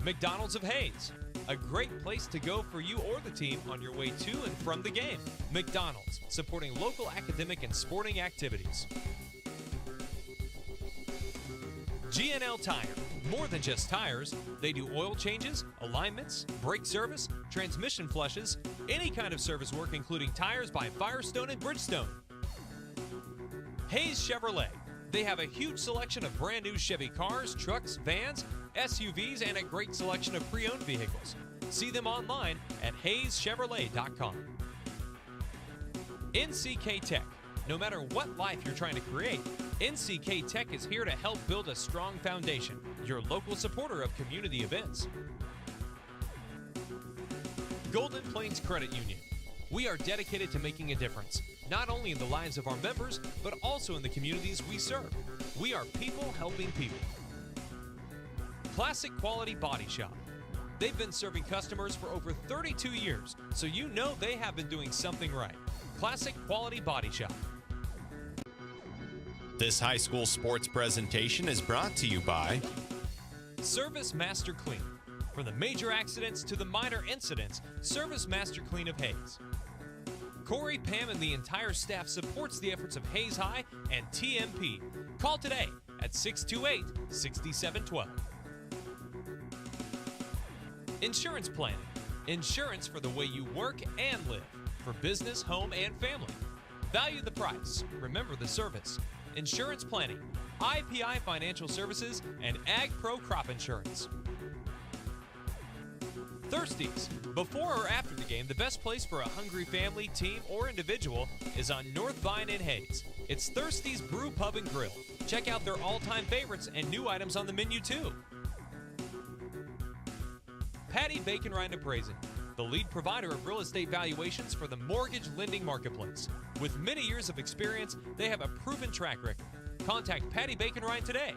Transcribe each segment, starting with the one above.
McDonald's of Hayes, a great place to go for you or the team on your way to and from the game. McDonald's, supporting local academic and sporting activities. G&L Tire, more than just tires. They do oil changes, alignments, brake service, transmission flushes, any kind of service work including tires by Firestone and Bridgestone. Hayes Chevrolet, they have a huge selection of brand new Chevy cars, trucks, vans, SUVs, and a great selection of pre-owned vehicles. See them online at hayeschevrolet.com. NCK Tech, no matter what life you're trying to create, NCK Tech is here to help build a strong foundation. Your local supporter of community events. Golden Plains Credit Union. We are dedicated to making a difference, not only in the lives of our members, but also in the communities we serve. We are people helping people. Classic Quality Body Shop. They've been serving customers for over 32 years, so you know they have been doing something right. Classic Quality Body Shop. This high school sports presentation is brought to you by Service Master Clean. From the major accidents to the minor incidents, Service Master Clean of Hayes. Corey, Pam, and the entire staff supports the efforts of Hayes High and TMP. Call today at 628-6712. Insurance planning. Insurance for the way you work and live. For business, home, and family. Value the price. Remember the service. Insurance planning. IPI Financial Services and Ag Pro Crop Insurance. Thirsties. Before or after the game, the best place for a hungry family, team, or individual is on North Vine in Hayes. It's Thirsties Brew Pub and Grill. Check out their all-time favorites and new items on the menu too. Patty Bacon Rind Appraising, the lead provider of real estate valuations for the mortgage lending marketplace. With many years of experience, they have a proven track record. Contact Patty Bacon Rind today.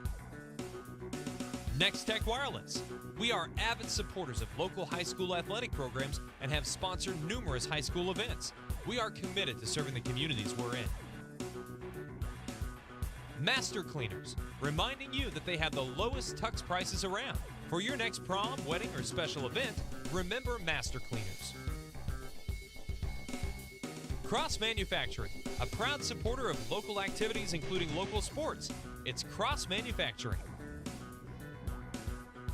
Next Tech Wireless. We are avid supporters of local high school athletic programs and have sponsored numerous high school events. We are committed to serving the communities we're in. Master Cleaners, reminding you that they have the lowest tux prices around. For your next prom, wedding, or special event, remember Master Cleaners. Cross Manufacturing, a proud supporter of local activities including local sports. It's Cross Manufacturing.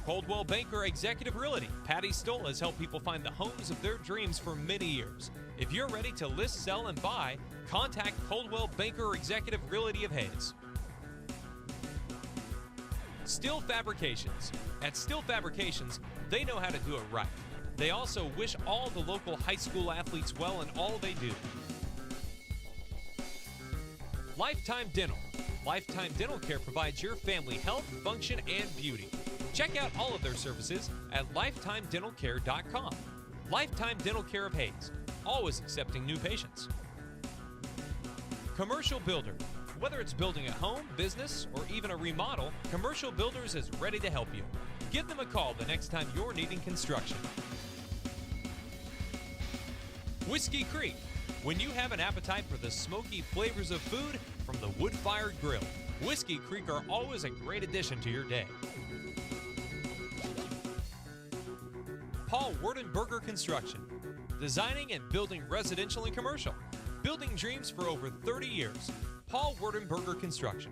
Coldwell Banker Executive Realty. Patty Stoll has helped people find the homes of their dreams for many years. If you're ready to list, sell, and buy, contact Coldwell Banker Executive Realty of Hayes. Steel Fabrications. At Steel Fabrications, they know how to do it right. They also wish all the local high school athletes well in all they do. Lifetime Dental. Lifetime Dental Care provides your family health, function, and beauty. Check out all of their services at lifetimedentalcare.com. Lifetime Dental Care of Hayes, always accepting new patients. Commercial Builder. Whether it's building a home, business, or even a remodel, Commercial Builders is ready to help you. Give them a call the next time you're needing construction. Whiskey Creek. When you have an appetite for the smoky flavors of food from the wood-fired grill, Whiskey Creek are always a great addition to your day. Paul Werdenberger Construction. Designing and building residential and commercial. Building dreams for over 30 years. Paul Werdenberger Construction.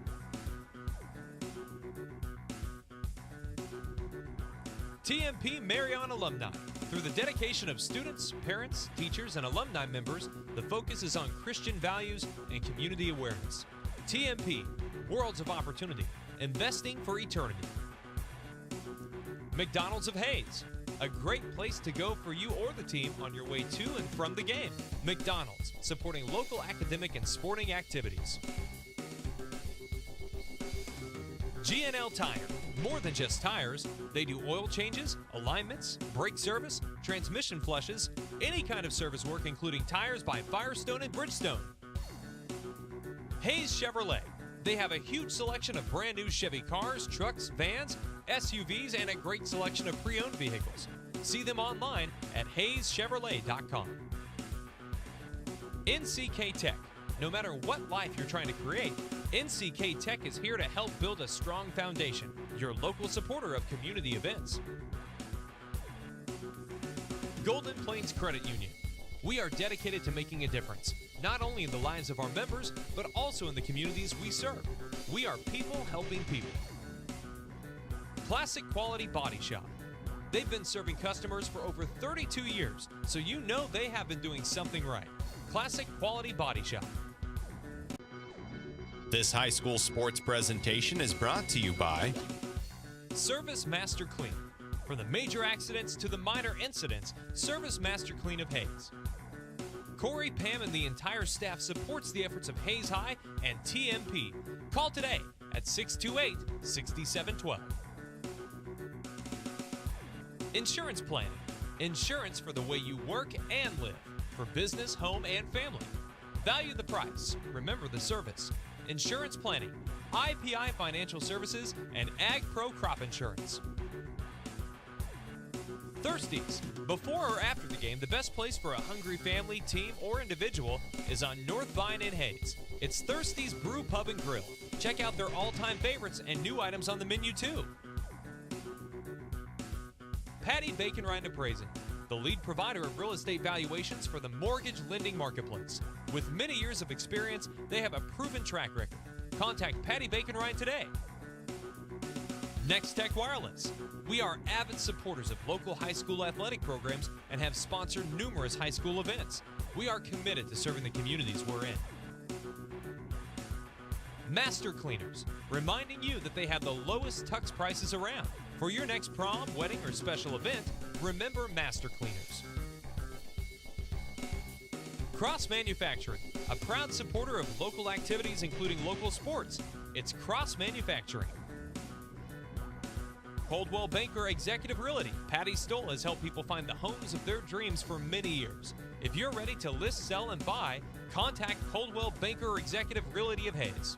TMP Marion Alumni. Through the dedication of students, parents, teachers, and alumni members, the focus is on Christian values and community awareness. TMP, Worlds of Opportunity, investing for eternity. McDonald's of Hayes, a great place to go for you or the team on your way to and from the game. McDonald's, supporting local academic and sporting activities. G&L Tire, more than just tires. They do oil changes, alignments, brake service, transmission flushes, any kind of service work including tires by Firestone and Bridgestone. Hayes Chevrolet. They have a huge selection of brand new Chevy cars, trucks, vans, SUVs, and a great selection of pre-owned vehicles. See them online at hayeschevrolet.com. NCK Tech. No matter what life you're trying to create, NCK Tech is here to help build a strong foundation. Your local supporter of community events. Golden Plains Credit Union. We are dedicated to making a difference, not only in the lives of our members, but also in the communities we serve. We are people helping people. Classic Quality Body Shop. They've been serving customers for over 32 years, so you know they have been doing something right. Classic Quality Body Shop. This high school sports presentation is brought to you by Service Master Clean. From the major accidents to the minor incidents, Service Master Clean of Hayes. Corey, Pam, and the entire staff supports the efforts of Hayes High and TMP. Call today at 628-6712. Insurance planning. Insurance for the way you work and live. For business, home, and family. Value the price. Remember the service. Insurance planning. IPI Financial Services and Ag Pro Crop Insurance. Thirsties. Before or after the game, the best place for a hungry family, team, or individual is on North Vine in Hayes. It's Thirsties Brew Pub and Grill. Check out their all-time favorites and new items on the menu too. Patty Bacon Rind Appraising, the lead provider of real estate valuations for the mortgage lending marketplace. With many years of experience, they have a proven track record. Contact Patty Bacon Rind today. Next Tech Wireless. We are avid supporters of local high school athletic programs and have sponsored numerous high school events. We are committed to serving the communities we're in. Master Cleaners, reminding you that they have the lowest tux prices around. For your next prom, wedding, or special event, remember Master Cleaners. Cross Manufacturing, a proud supporter of local activities including local sports. It's Cross Manufacturing. Coldwell Banker Executive Realty. Patty Stoll has helped people find the homes of their dreams for many years. If you're ready to list, sell, and buy, contact Coldwell Banker Executive Realty of Hayes.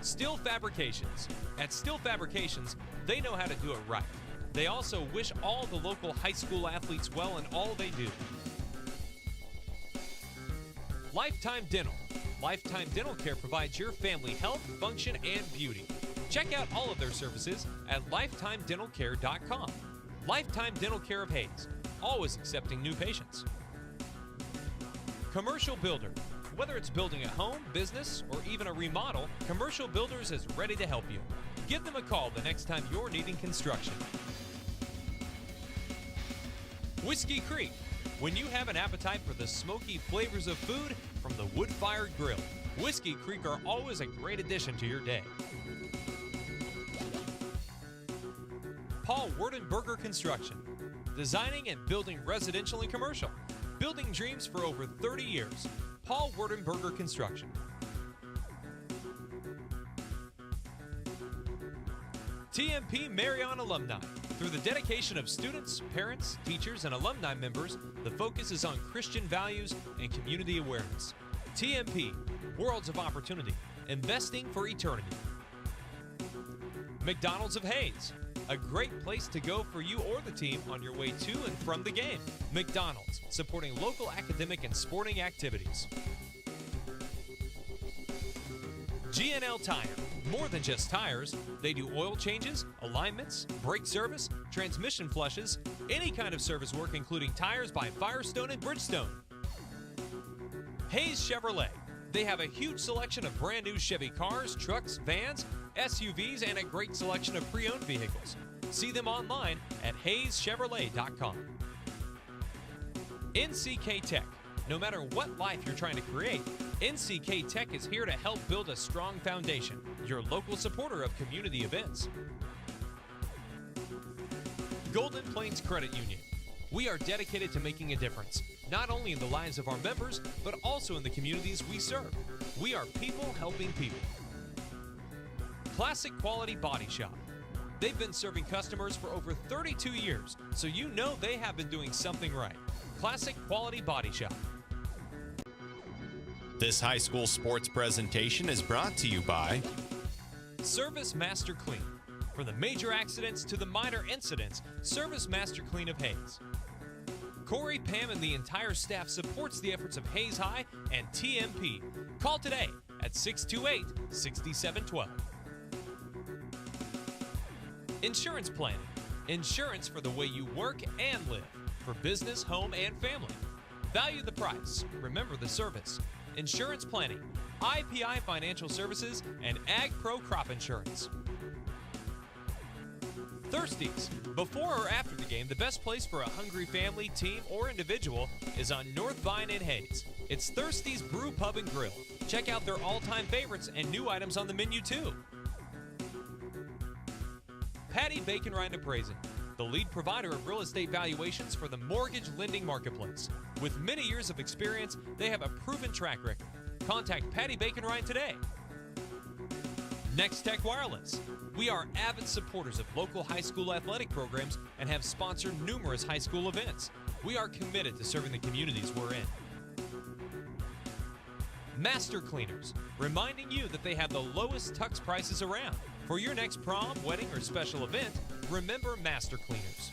Steel Fabrications. At Steel Fabrications, they know how to do it right. They also wish all the local high school athletes well in all they do. Lifetime Dental. Lifetime Dental Care provides your family health, function, and beauty. Check out all of their services at lifetimedentalcare.com. Lifetime Dental Care of Hayes, always accepting new patients. Commercial Builder. Whether it's building a home, business, or even a remodel, Commercial Builders is ready to help you. Give them a call the next time you're needing construction. Whiskey Creek. When you have an appetite for the smoky flavors of food from the wood-fired grill, Whiskey Creek are always a great addition to your day. Paul Werdenberger Construction. Designing and building residential and commercial. Building dreams for over 30 years. Paul Werdenberger Construction. TMP Marion Alumni. Through the dedication of students, parents, teachers, and alumni members, the focus is on Christian values and community awareness. TMP, Worlds of Opportunity, investing for eternity. McDonald's of Hayes, a great place to go for you or the team on your way to and from the game. McDonald's, supporting local academic and sporting activities. G&L Tire, more than just tires. They do oil changes, alignments, brake service, transmission flushes, any kind of service work including tires by Firestone and Bridgestone. Hayes Chevrolet. They have a huge selection of brand new Chevy cars, trucks, vans, SUVs, and a great selection of pre-owned vehicles. See them online at hayeschevrolet.com. NCK Tech. No matter what life you're trying to create, NCK Tech is here to help build a strong foundation. Your local supporter of community events. Golden Plains Credit Union. We are dedicated to making a difference, not only in the lives of our members, but also in the communities we serve. We are people helping people. Classic Quality Body Shop. They've been serving customers for over 32 years, so you know they have been doing something right. Classic Quality Body Shop. This high school sports presentation is brought to you by Service Master Clean. From the major accidents to the minor incidents, Service Master Clean of Hayes. Corey, Pam, and the entire staff supports the efforts of Hayes High and TMP. Call today at 628-6712. Insurance planning. Insurance for the way you work and live, for business, home, and family. Value the price, remember the service. Insurance planning, IPI Financial Services, and Ag Pro Crop Insurance. Thirsties. Before or after the game, the best place for a hungry family, team, or individual is on North Vine in Hayes. It's Thirsties Brew Pub and Grill. Check out their all-time favorites and new items on the menu too. Patty Bacon Rind Appraising, the lead provider of real estate valuations for the mortgage lending marketplace. With many years of experience, they have a proven track record. Contact Patty Bacon Rind today. Next Tech Wireless. We are avid supporters of local high school athletic programs and have sponsored numerous high school events. We are committed to serving the communities we're in. Master Cleaners, reminding you that they have the lowest tux prices around. For your next prom, wedding, or special event, remember Master Cleaners.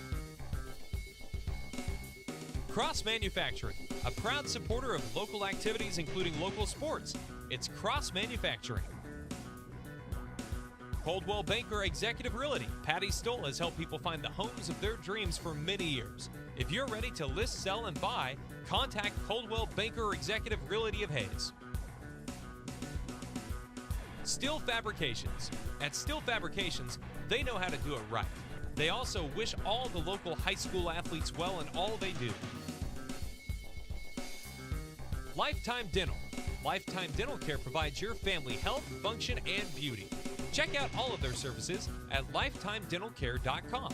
Cross Manufacturing, a proud supporter of local activities including local sports. It's Cross Manufacturing. Coldwell Banker Executive Realty. Patty Stoll has helped people find the homes of their dreams for many years. If you're ready to list, sell, and buy, contact Coldwell Banker Executive Realty of Hayes. Steel Fabrications. At Steel Fabrications, they know how to do it right. They also wish all the local high school athletes well in all they do. Lifetime Dental. Lifetime Dental Care provides your family health, function, and beauty. Check out all of their services at lifetimedentalcare.com.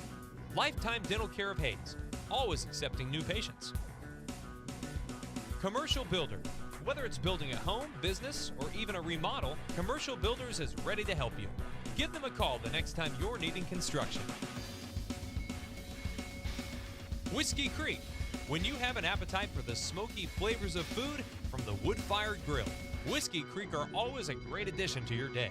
Lifetime Dental Care of Hayes, always accepting new patients. Commercial Builder. Whether it's building a home, business, or even a remodel, Commercial Builders is ready to help you. Give them a call the next time you're needing construction. Whiskey Creek. When you have an appetite for the smoky flavors of food from the wood-fired grill, Whiskey Creek are always a great addition to your day.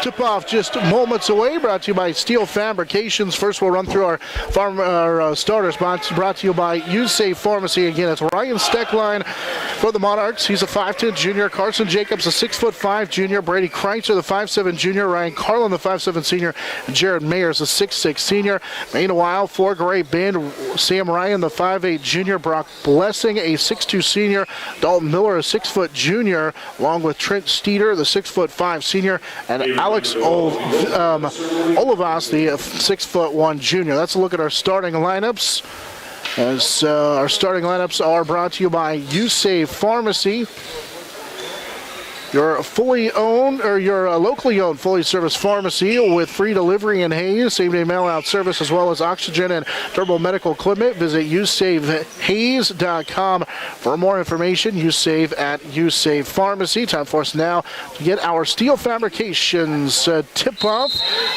Tip-off just moments away, brought to you by Steel Fabrications. First, we'll run through our starters, brought to you by USAFE Pharmacy. Again, it's Ryan Steckline for the Monarchs. He's a 5'10 junior. Carson Jacobs, a 6'5 junior. Brady Kreitzer, the 5'7 junior. Ryan Carlin, the 5'7 senior. And Jared Mayers, the 6'6 senior. Meanwhile, for Great Bend, Sam Ryan, the 5'8 junior. Brock Blessing, a 6'2 senior. Dalton Miller, a 6' junior, along with Trent Steeder, the 6'5 senior, and Alex Olivas, the 6'1 junior. That's a look at our starting lineups. As our starting lineups are brought to you by USAFE Pharmacy, your fully owned, or your locally owned fully serviced pharmacy with free delivery in Hayes, same-day mail-out service, as well as oxygen and durable medical equipment. Visit usavehayes.com for more information. USAFE at USAFE Pharmacy. Time for us now to get our Steel Fabrications tip-off,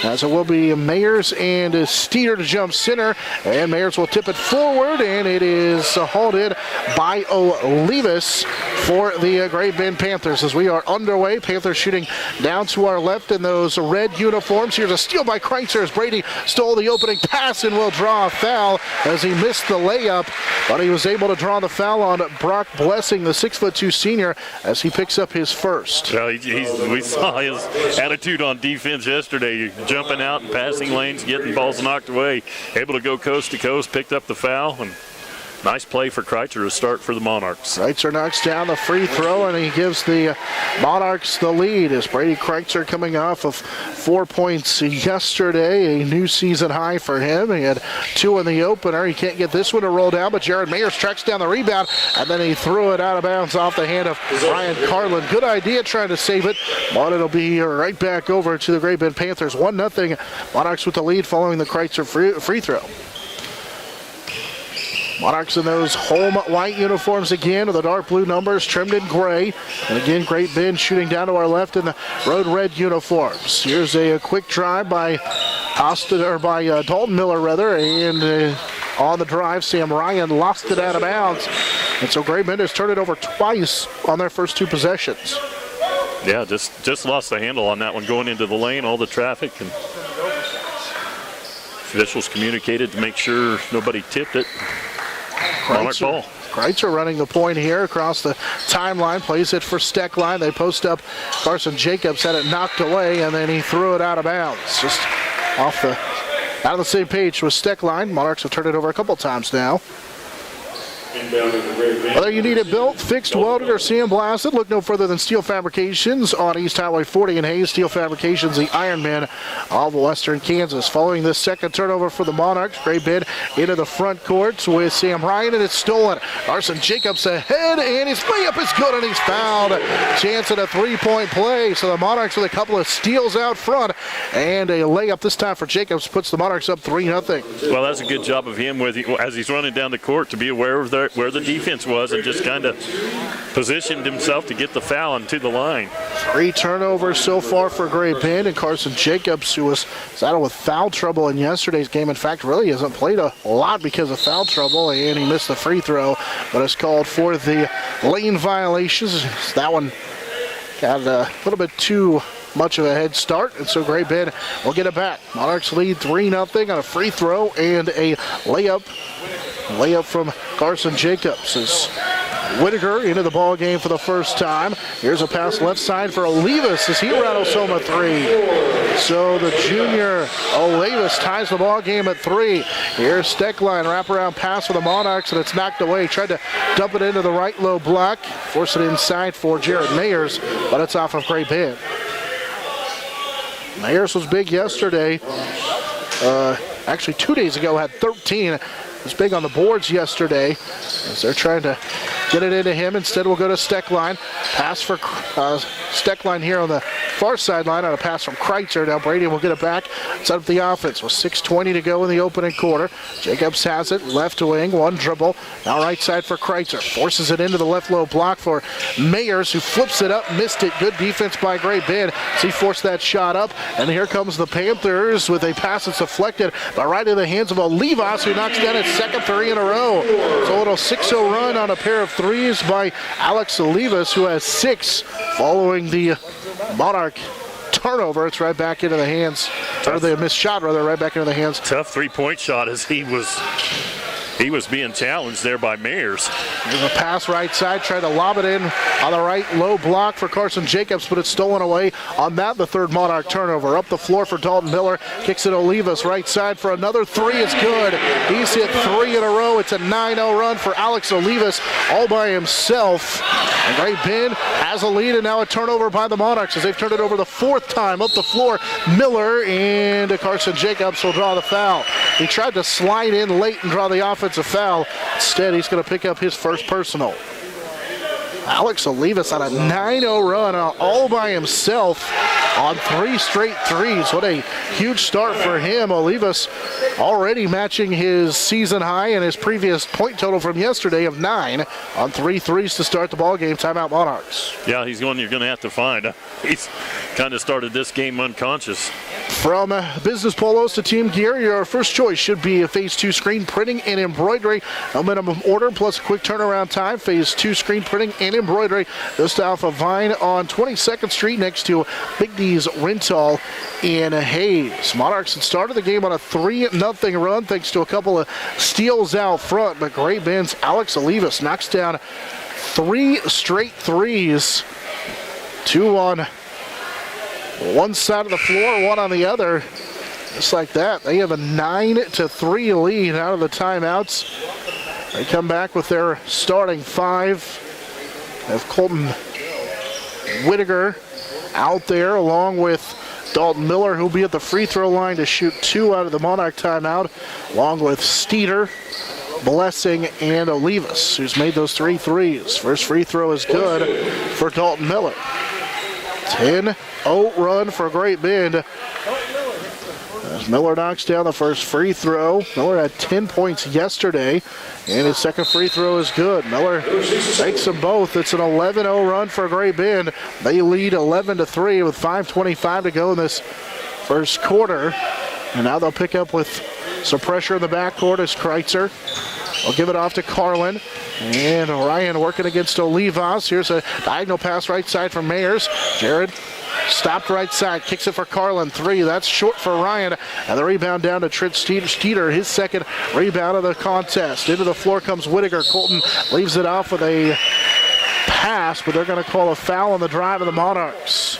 as it will be Mayers and Steeder to jump center, and Mayers will tip it forward, and it is hauled in by Olivas for the Great Bend Panthers as we are underway. Panthers shooting down to our left in those red uniforms. Here's a steal by Kreitzer as Brady stole the opening pass and will draw a foul as he missed the layup, but he was able to draw the foul on Brock Blessing, the 6'2 senior, as he picks up his first. Well, we saw his attitude on defense yesterday, jumping out and passing lanes, getting balls knocked away, able to go coast to coast, picked up the foul, and nice play for Kreitzer to start for the Monarchs. Kreitzer knocks down the free throw, and he gives the Monarchs the lead as Brady Kreitzer coming off of 4 points yesterday, a new season high for him. He had 2 in the opener. He can't get this one to roll down, but Jared Mayers tracks down the rebound, and then he threw it out of bounds off the hand of Ryan Carlin. Good idea trying to save it, but it'll be right back over to the Great Bend Panthers. 1-0 Monarchs with the lead following the Kreitzer free throw. Monarchs in those home white uniforms again with the dark blue numbers trimmed in gray. And again, Great Bend shooting down to our left in the road red uniforms. Here's a quick drive by Dalton Miller, and on the drive, Sam Ryan lost it out of bounds. And so Great Bend has turned it over twice on their first 2 possessions. Yeah, just lost the handle on that one going into the lane, all the traffic, and officials communicated to make sure nobody tipped it. Monarch ball. Kreitzer running the point here across the timeline, plays it for Steckline. They post up. Carson Jacobs had it knocked away, and then he threw it out of bounds. Just out of the same page with Steckline. Monarchs have turned it over a couple times now. Whether you need it built, fixed, welded, or sandblasted, look no further than Steel Fabrications on East Highway 40 in Hayes. Steel Fabrications, the Iron Man of Western Kansas. Following this second turnover for the Monarchs, Great Bend into the front court with Sam Ryan, and it's stolen. Carson Jacobs ahead, and his layup is good, and he's fouled. Chance at a 3-point play, so the Monarchs with a couple of steals out front, and a layup this time for Jacobs puts the Monarchs up 3-0. Well, that's a good job of him as he's running down the court to be aware of where the defense was and just kind of positioned himself to get the foul into the line. 3 turnovers so far for Great Bend, and Carson Jacobs, who was saddled with foul trouble in yesterday's game. In fact, really hasn't played a lot because of foul trouble, and he missed the free throw, but is called for the lane violations. That one got a little bit too much of a head start, and so Great Bend will get it back. Monarchs lead 3-0 on a free throw and a layup from Carson Jacobs as Whitaker into the ball game for the first time. Here's a pass left side for Olivas as he rattles home a 3. So the junior Olivas ties the ball game at 3. Here's Steckline, wraparound pass for the Monarchs, and it's knocked away. Tried to dump it into the right low block, force it inside for Jared Mayers, but it's off of Great Bend. Mayers was big yesterday. Actually, 2 days ago had 13. Was big on the boards yesterday as they're trying to get it into him. Instead, we'll go to Steckline. Pass for Steckline here on the far sideline on a pass from Kreitzer. Now Brady will get it back, set up the offense with 6:20 to go in the opening quarter. Jacobs has it, left wing, 1 dribble. Now right side for Kreitzer. Forces it into the left low block for Mayers, who flips it up, missed it. Good defense by Great Bend as he forced that shot up. And here comes the Panthers with a pass that's deflected, but right in the hands of Olivas, who knocks down his second 3 in a row. So a little 6-0 run on a pair of 3s by Alex Olivas, who has 6 following the Monarch turnover. It's right back into the hands, or the missed shot, rather, right back into the hands. Tough three-point shot as he was being challenged there by Mayers. There's a pass right side, tried to lob it in on the right, low block for Carson Jacobs, but it's stolen away. On that, the third Monarch turnover. Up the floor for Dalton Miller, kicks it Olivas, right side for another three. It's good. He's hit 3 in a row. It's a 9-0 run for Alex Olivas all by himself. And Great Bend has a lead, and now a turnover by the Monarchs as they've turned it over the 4th time. Up the floor, Miller, and Carson Jacobs will draw the foul. He tried to slide in late and draw the offensive foul. Instead, he's going to pick up his first personal. Alex Olivas on a 9-0 run all by himself on 3 straight threes. What a huge start for him. Olivas already matching his season high and his previous point total from yesterday of 9 on 3 threes to start the ball game. Timeout Monarchs. Yeah, he's one you're going to have to find. He's kind of started this game unconscious. From business polos to team gear, your first choice should be a Phase 2 screen printing and embroidery. No minimum order plus a quick turnaround time. Phase 2 screen printing and embroidery just off of Vine on 22nd Street next to Big D's Rental in Hayes. Monarchs had started the game on a 3-0 run thanks to a couple of steals out front, but Great Bend's Alex Olivas knocks down 3 straight threes. 2 on one side of the floor, 1 on the other. Just like that, they have a 9-3 lead out of the timeouts. They come back with their starting 5. They have Colton Whittaker out there along with Dalton Miller, who'll be at the free throw line to shoot 2 out of the Monarch timeout, along with Steeder, Blessing, and Olivas, who's made those 3 threes. First free throw is good for Dalton Miller. 10-0 run for Great Bend. As Miller knocks down the first free throw. Miller had 10 points yesterday, and his second free throw is good. Miller makes them both. It's an 11-0 run for Great Bend. They lead 11-3 with 5:25 to go in this first quarter. And now they'll pick up with some pressure in the backcourt as Kreitzer will give it off to Carlin. And Ryan working against Olivas. Here's a diagonal pass right side from Mayers. Jared stopped right side, kicks it for Carlin. 3, that's short for Ryan. And the rebound down to Trent Steeder, his second rebound of the contest. Into the floor comes Whittaker. Colton leaves it off with a pass, but they're going to call a foul on the drive of the Monarchs.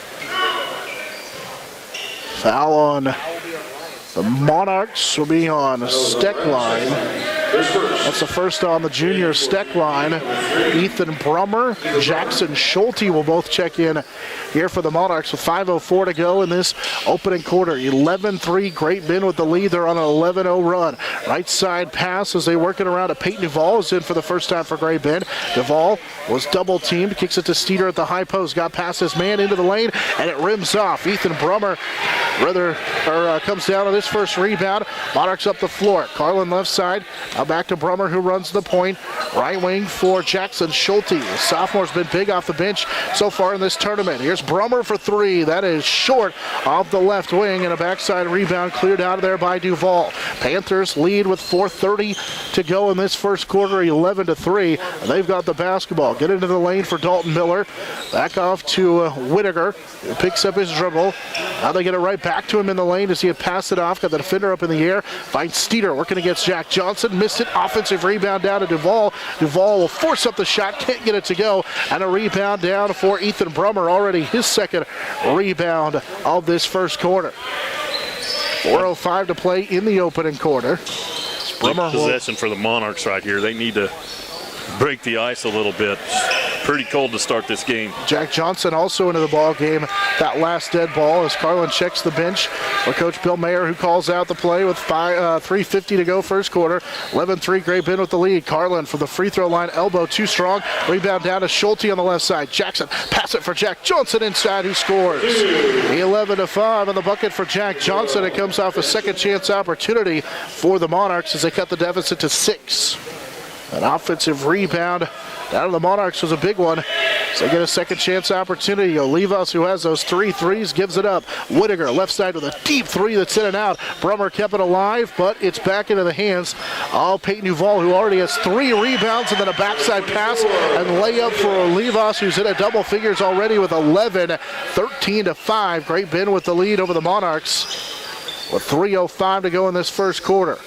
Foul on the Monarchs will be on Steckline. That's the first on the junior Steckline. Ethan Brummer, Jackson Schulte will both check in here for the Monarchs with 5:04 to go in this opening quarter. 11-3, Great Bend with the lead. They're on an 11-0 run. Right side pass as they work it around to Peyton Duvall is in for the first time for Great Bend. Duvall was double teamed, kicks it to Steeder at the high post, got past his man into the lane, and it rims off. Ethan Brummer comes down on this first rebound. Monarchs up the floor. Carlin left side. Now back to Brummer, who runs the point. Right wing for Jackson Schulte. The sophomore's been big off the bench so far in this tournament. Here's Brummer for 3. That is short off the left wing, and a backside rebound cleared out of there by Duvall. Panthers lead with 4:30 to go in this first quarter, 11-3. And they've got the basketball. Get into the lane for Dalton Miller. Back off to Whittaker, who picks up his dribble. Now they get it right back to him in the lane as he had passed it off. Got the defender up in the air. Finds Steeder working against Jack Johnson. Missed it. Offensive rebound down to Duvall. Duvall will force up the shot. Can't get it to go. And a rebound down for Ethan Brummer. Already his second rebound of this first quarter. 4:05 to play in the opening quarter. Brummer possession for the Monarchs right here. They need to break the ice a little bit. Pretty cold to start this game. Jack Johnson also into the ball game. That last dead ball as Carlin checks the bench for Coach Bill Mayer, who calls out the play with 3:50 to go first quarter. 11-3, Great Bend with the lead. Carlin from the free throw line, elbow too strong. Rebound down to Schulte on the left side. Jackson pass it for Jack Johnson inside, who scores. 11-5 on the bucket for Jack Johnson. It comes off a second chance opportunity for the Monarchs as they cut the deficit to 6. An offensive rebound down to the Monarchs was a big one. So they get a second chance opportunity. Olivas, who has those 3 threes, gives it up. Whittaker, left side with a deep 3 that's in and out. Brummer kept it alive, but it's back into the hands of Peyton Duval, who already has 3 rebounds and then a backside pass and layup for Olivas, who's hit a double figures already with 11, 13-5. Great Bend with the lead over the Monarchs with 3:05 to go in this first quarter.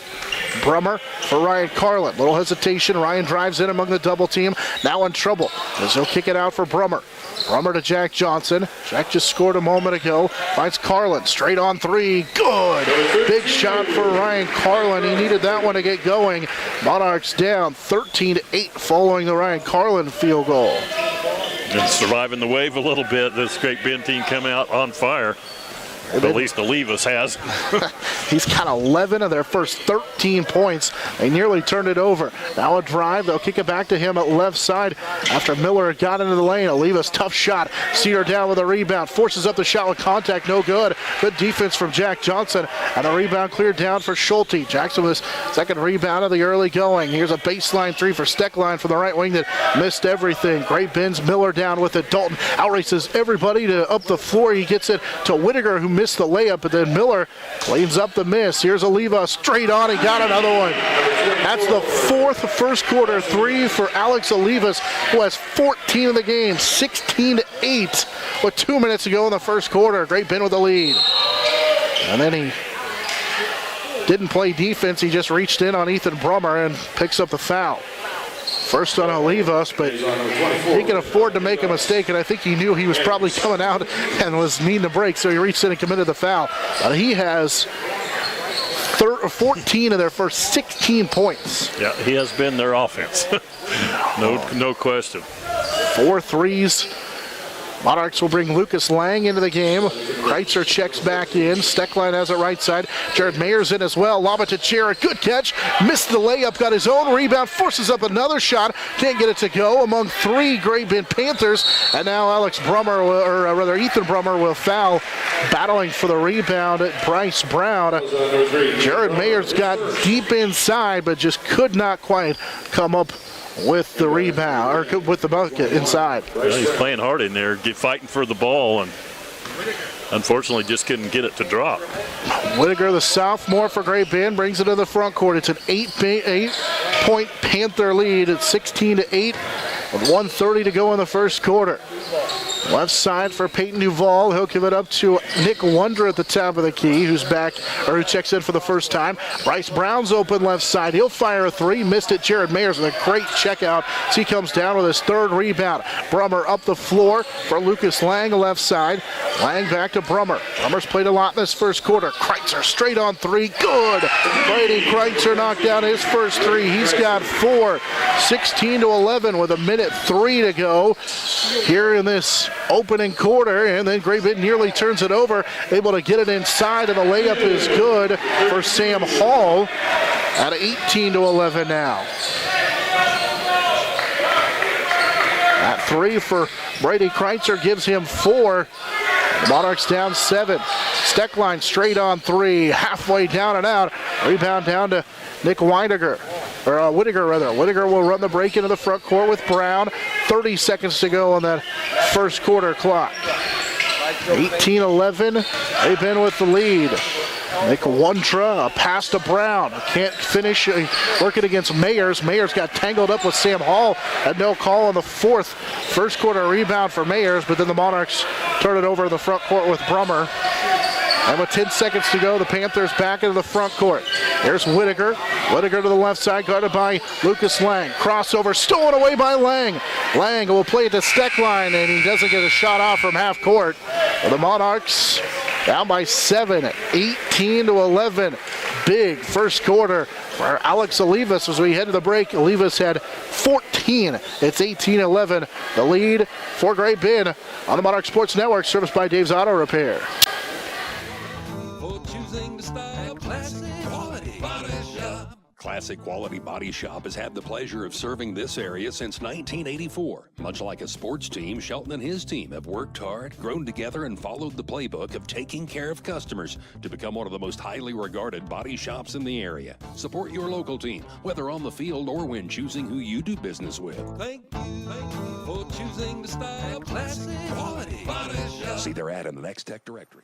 Brummer for Ryan Carlin. Little hesitation. Ryan drives in among the double team. Now in trouble as he'll kick it out for Brummer. Brummer to Jack Johnson. Jack just scored a moment ago. Finds Carlin. Straight on 3. Good. Big shot for Ryan Carlin. He needed that one to get going. Monarchs down 13-8 following the Ryan Carlin field goal. And surviving the wave a little bit. This Great Bend team come out on fire. At least Olivas has. He's got 11 of their first 13 points. They nearly turned it over. Now a drive. They'll kick it back to him at left side after Miller got into the lane. Olivas, tough shot. Cedar down with a rebound. Forces up the shot with contact. No good. Good defense from Jack Johnson. And a rebound cleared down for Schulte. Jackson was second rebound of the early going. Here's a baseline 3 for Steckline from the right wing that missed everything. Great Bends. Miller down with it. Dalton outraces everybody to up the floor. He gets it to Whittaker, who missed the layup, but then Miller cleans up the miss. Here's Oliva straight on. He got another one. That's the 4th first quarter 3 for Alex Olivas, who has 14 in the game, 16-8 with 2 minutes to go in the first quarter. Great Bend with the lead. And then he didn't play defense. He just reached in on Ethan Brummer and picks up the foul. First on Olivas, but he can afford to make a mistake, and I think he knew he was probably coming out and was needing a break, so he reached in and committed the foul. He has 14 of their first 16 points. Yeah, he has been their offense. No question. 4 threes. Monarchs will bring Lucas Lang into the game. Kreitzer checks back in. Steckline has it right side. Jared Mayer's in as well. Lob it to Jarrett. Good catch. Missed the layup. Got his own rebound. Forces up another shot. Can't get it to go among 3 Great Bend Panthers. And now Ethan Brummer will foul. Battling for the rebound at Bryce Brown. Jared Mayer's got deep inside, but just could not quite come up with the rebound, or with the bucket inside. Well, he's playing hard in there, fighting for the ball, and unfortunately just couldn't get it to drop. Whittaker, the sophomore for Great Bend, brings it to the front court. It's an 8-point Panther lead at 16-8 with 1:30 to go in the first quarter. Left side for Peyton Duval. He'll give it up to Nick Wonder at the top of the key, who checks in for the first time. Bryce Brown's open left side. He'll fire a 3. Missed it. Jared Mayers with a great check out. So he comes down with his 3rd rebound. Brummer up the floor for Lucas Lang, left side. Lang back to Brummer. Brummer's played a lot in this first quarter. Kreitzer straight on 3. Good. Brady Kreitzer knocked down his first 3. He's got 4. 16-11 with 1:03 to go here in this opening quarter, and then Great Bend nearly turns it over, able to get it inside, and the layup is good for Sam Hall at 18-11 now. That 3 for Brady Kreitzer gives him 4. The Monarchs down 7. Steckline straight on 3, halfway down and out. Rebound down to Nick Whittaker. Whittaker will run the break into the front court with Brown. 30 seconds to go on that first quarter clock. 18-11. They've been with the lead. Nick Wondra, a pass to Brown. Can't finish working against Mayers. Mayers got tangled up with Sam Hall. Had no call on the 4th first quarter rebound for Mayers, but then the Monarchs turn it over to the front court with Brummer. And with 10 seconds to go, the Panthers back into the front court. Here's Whittaker. Whittaker to the left side, guarded by Lucas Lang. Crossover, stolen away by Lang. Lang will play it to Steckline, and he doesn't get a shot off from half court. The Monarchs down by 7, 18-11. Big first quarter for Alex Olivas as we head to the break. Olivas had 14. It's 18-11. The lead for Great Bend on the Monarch Sports Network, serviced by Dave's Auto Repair. Classic Quality Body Shop has had the pleasure of serving this area since 1984. Much like a sports team, Shelton and his team have worked hard, grown together, and followed the playbook of taking care of customers to become one of the most highly regarded body shops in the area. Support your local team, whether on the field or when choosing who you do business with. Thank you. for choosing to stop. Classic Quality Body Shop. See their ad in the Next Tech directory.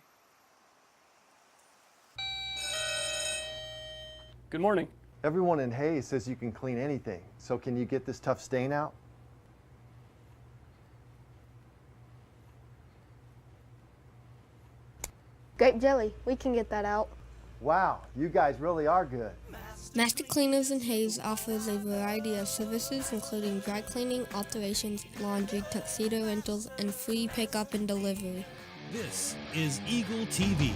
Good morning. Everyone in Hayes says you can clean anything. So can you get this tough stain out? Grape jelly, we can get that out. Wow, you guys really are good. Master Cleaners in Hayes offers a variety of services including dry cleaning, alterations, laundry, tuxedo rentals, and free pickup and delivery. This is Eagle TV.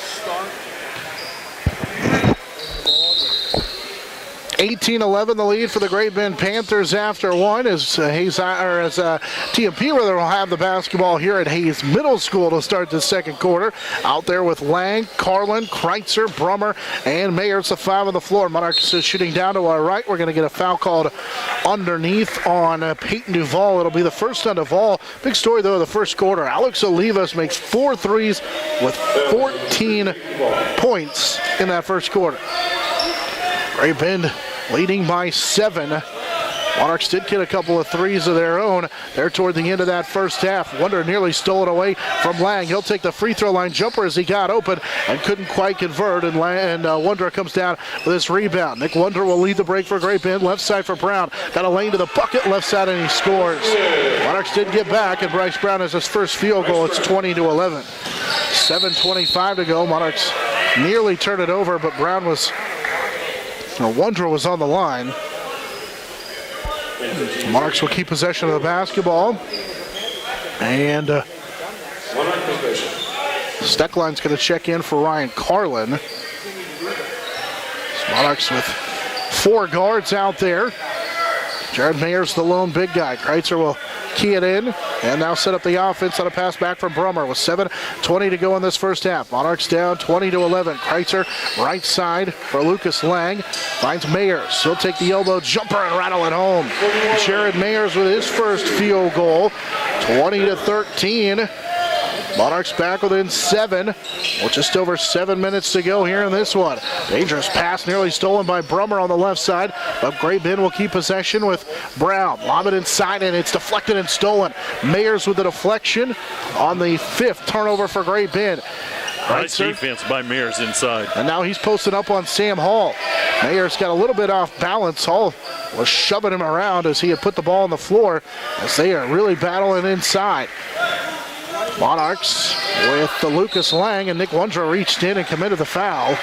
Start. 18-11 the lead for the Great Bend Panthers after one as TMP will have the basketball here at Hayes Middle School to start the second quarter. Out there with Lang, Carlin, Kreitzer, Brummer, and Mayers, the five on the floor. Monarchs is shooting down to our right. We're going to get a foul called underneath on Peyton Duvall. It'll be the first on Duvall. Big story though of the first quarter. Alex Olivas makes 4 threes with 14 points in that first quarter. Great Bend leading by 7. Monarchs did get a couple of threes of their own there toward the end of that first half. Wonder nearly stole it away from Lang. He'll take the free throw line jumper as he got open and couldn't quite convert. And Wonder comes down with his rebound. Nick Wonder will lead the break for Great Bend. Left side for Brown. Got a lane to the bucket left side and he scores. Monarchs did get back and Bryce Brown has his first field goal. It's 20-11. 7:25 to go. Monarchs nearly turned it over, but Brown was... Wonder was on the line. Monarchs will keep possession of the basketball. And Steckline's going to check in for Ryan Carlin. Monarchs with 4 guards out there. Jared Mayer's the lone big guy. Kreitzer will key it in and now set up the offense on a pass back from Brummer with 7:20 to go in this first half. Monarchs down 20-11. Kreitzer right side for Lucas Lang. Finds Mayers. He'll take the elbow jumper and rattle it home. Jared Mayers with his first field goal. 20-13. Monarchs back within 7 with just over 7 minutes to go here in this one. Dangerous pass nearly stolen by Brummer on the left side, but Great Bend will keep possession with Brown. Lob it inside and it's deflected and stolen. Mayers with the deflection on the 5th turnover for Great Bend. Nice defense by Mayers inside. And now he's posted up on Sam Hall. Mayers got a little bit off balance. Hall was shoving him around as he had put the ball on the floor as they are really battling inside. Monarchs with the Lucas Lang, and Nick Wondra reached in and committed the foul.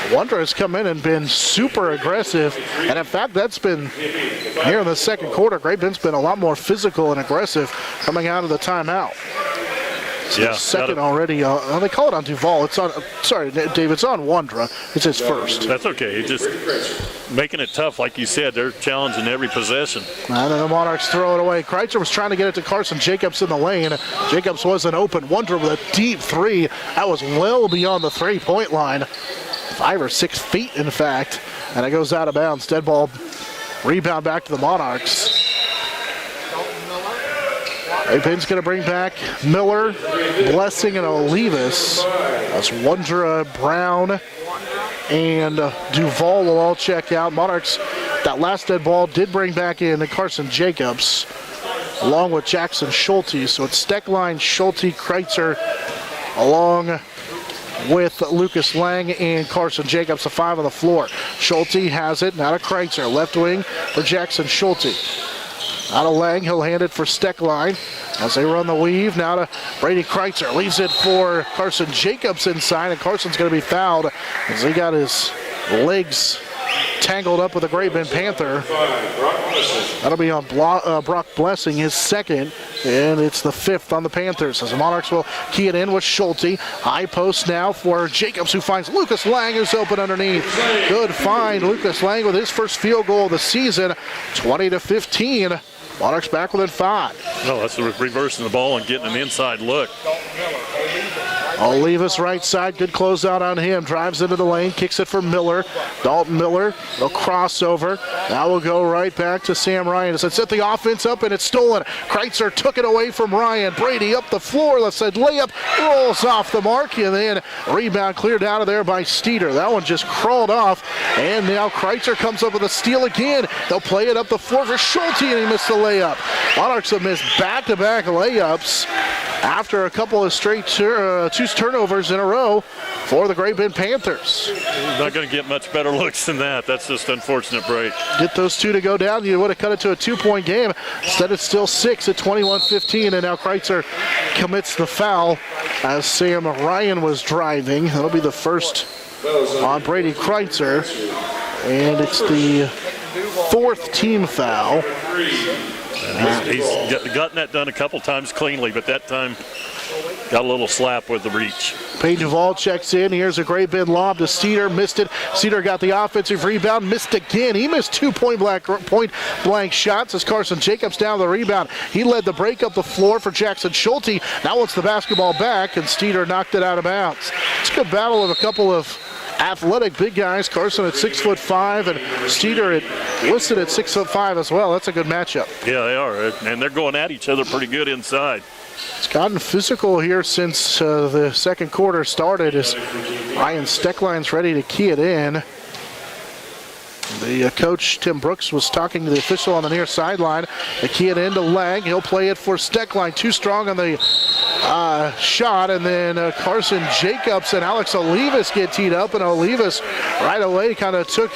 Wondra has come in and been super aggressive, and in fact that's been here in the second quarter. Great Bend's been a lot more physical and aggressive coming out of the timeout. Yeah, second already. They call it on Duvall. It's on. Sorry, Dave. It's on Wondra. It's his first. That's okay. Just making it tough, like you said. They're challenging every possession. And then the Monarchs throw it away. Kreitzer was trying to get it to Carson Jacobs in the lane. Jacobs wasn't open. Wondra with a deep 3. That was well beyond the 3-point line. 5 or 6 feet, in fact. And it goes out of bounds. Dead ball. Rebound back to the Monarchs. Great Bend's going to bring back Miller, Blessing, and Olivas. That's Wondra, Brown, and Duvall will all check out. Monarchs, that last dead ball did bring back in Carson Jacobs, along with Jackson Schulte. So it's Steckline, Schulte, Kreitzer, along with Lucas Lang and Carson Jacobs, the 5 on the floor. Schulte has it, now to Kreitzer, left wing for Jackson Schulte. Out of Lang, he'll hand it for Steckline as they run the weave. Now to Brady Kreitzer. Leaves it for Carson Jacobs inside, and Carson's going to be fouled as he got his legs tangled up with a Great Bend Panther. That'll be on Brock Blessing, his second, and it's the 5th on the Panthers as the Monarchs will key it in with Schulte. High post now for Jacobs, who finds Lucas Lang, who's open underneath. Good find. Lucas Lang with his first field goal of the season, 20-15. Monarchs back within 5. No, that's reversing the ball and getting an inside look. Olivas right side, good closeout on him. Drives into the lane, kicks it for Miller. Dalton Miller, no crossover. Now we'll go right back to Sam Ryan as it set the offense up and it's stolen. Kreitzer took it away from Ryan. Brady up the floor, left side layup, rolls off the mark, and then rebound cleared out of there by Steeder. That one just crawled off, and now Kreitzer comes up with a steal again. They'll play it up the floor for Schulte, and he missed the layup. Monarchs have missed back-to-back layups after a couple of straight two turnovers in a row for the Great Bend Panthers. Not going to get much better looks than that. That's just unfortunate break. Get those two to go down. You would have cut it to a 2-point game. Instead, it's still 6 at 21-15, and now Kreitzer commits the foul as Sam Ryan was driving. That'll be the first on Brady Kreitzer, and it's the 4th team foul. He's gotten that done a couple times cleanly, but that time got a little slap with the reach. Peyton Duvall checks in. Here's a Great Bend lob to Steeder. Missed it. Steeder got the offensive rebound. Missed again. He missed 2 point blank shots as Carson Jacobs down the rebound. He led the break up the floor for Jackson Schulte. Now wants the basketball back, and Steeder knocked it out of bounds. It's a good battle of a couple of athletic big guys. Carson at 6'5", and Steeder listed at 6'5" as well. That's a good matchup. Yeah, they are, and they're going at each other pretty good inside. It's gotten physical here since the second quarter started as Ryan Steckline's ready to key it in. The coach, Tim Brooks, was talking to the official on the near sideline. The key it in to Lang. He'll play it for Steckline. Too strong on the shot, and then Carson Jacobs and Alex Olivas get teed up, and Olivas right away kind of took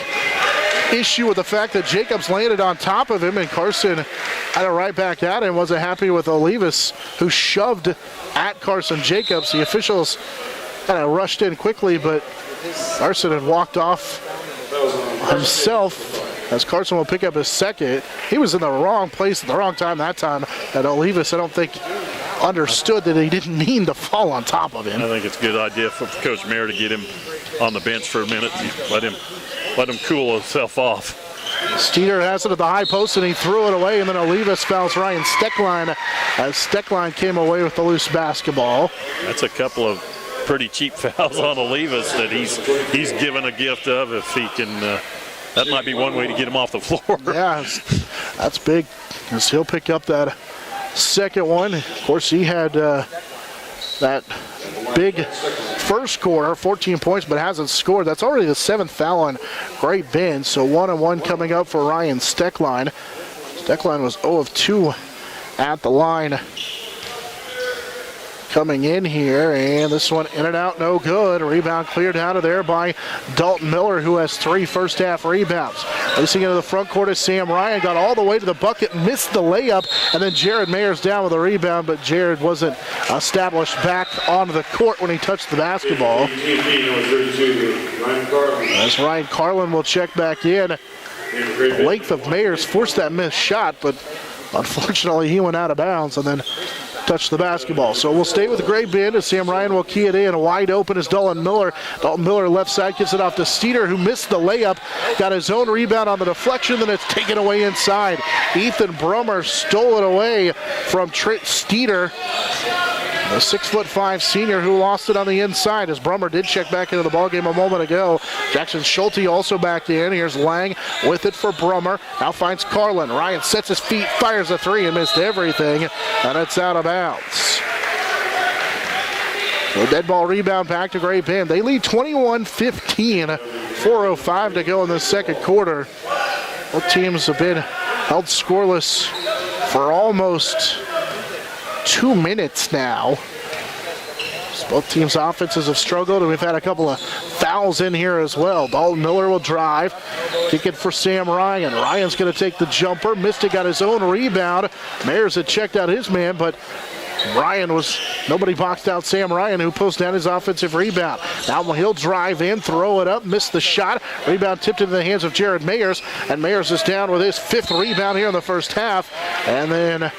issue with the fact that Jacobs landed on top of him, and Carson had it right back at him. Wasn't happy with Olivas, who shoved at Carson Jacobs. The officials kind of rushed in quickly, but Carson had walked off himself as Carson will pick up his second. He was in the wrong place at the wrong time that time. And Olivas, I don't think, understood that he didn't mean to fall on top of him. I think it's a good idea for Coach Mayer to get him on the bench for a minute and let him cool himself off. Steeder has it at the high post, and he threw it away, and then Olivas fouls Ryan Steckline as Steckline came away with the loose basketball. That's a couple of pretty cheap fouls on Olivas that he's given a gift of. If he can, that might be one way to get him off the floor. Yeah, that's big, as he'll pick up that second one. Of course, he had that big first quarter, 14 points, but hasn't scored. That's already the 7th foul on Great Bend, so 1-1 coming up for Ryan Steckline. Steckline was 0 of 2 at the line coming in here, and this one in and out, no good. Rebound cleared out of there by Dalton Miller, who has 3 first-half rebounds. Racing into the front court is Sam Ryan, got all the way to the bucket, missed the layup, and then Jared Mayers down with a rebound, but Jared wasn't established back onto the court when he touched the basketball. As Ryan Carlin will check back in. The length of Mayers forced that missed shot, but unfortunately he went out of bounds and then touched the basketball. So we'll stay with Great Bend as Sam Ryan will key it in. Wide open is Dalton Miller. Dalton Miller left side gives it off to Steeder, who missed the layup. Got his own rebound on the deflection, then it's taken away inside. Ethan Brummer stole it away from Trent Steeder, the 6'5" senior who lost it on the inside, as Brummer did check back into the ballgame a moment ago. Jackson Schulte also back in. Here's Lang with it for Brummer. Now finds Carlin. Ryan sets his feet, fires a 3 and missed everything, and it's out of bounds. So dead ball rebound back to Great Bend. They lead 21-15, 4:05 to go in the second quarter. Both teams have been held scoreless for almost 2 minutes now. So both teams' offenses have struggled, and we've had a couple of fouls in here as well. Dalton Miller will drive, kick it for Sam Ryan. Ryan's going to take the jumper. Missed it, got his own rebound. Mayers had checked out his man, but nobody boxed out Sam Ryan, who posted down his offensive rebound. Now he'll drive in, throw it up, missed the shot. Rebound tipped into the hands of Jared Mayers, and Mayers is down with his 5th rebound here in the first half. And then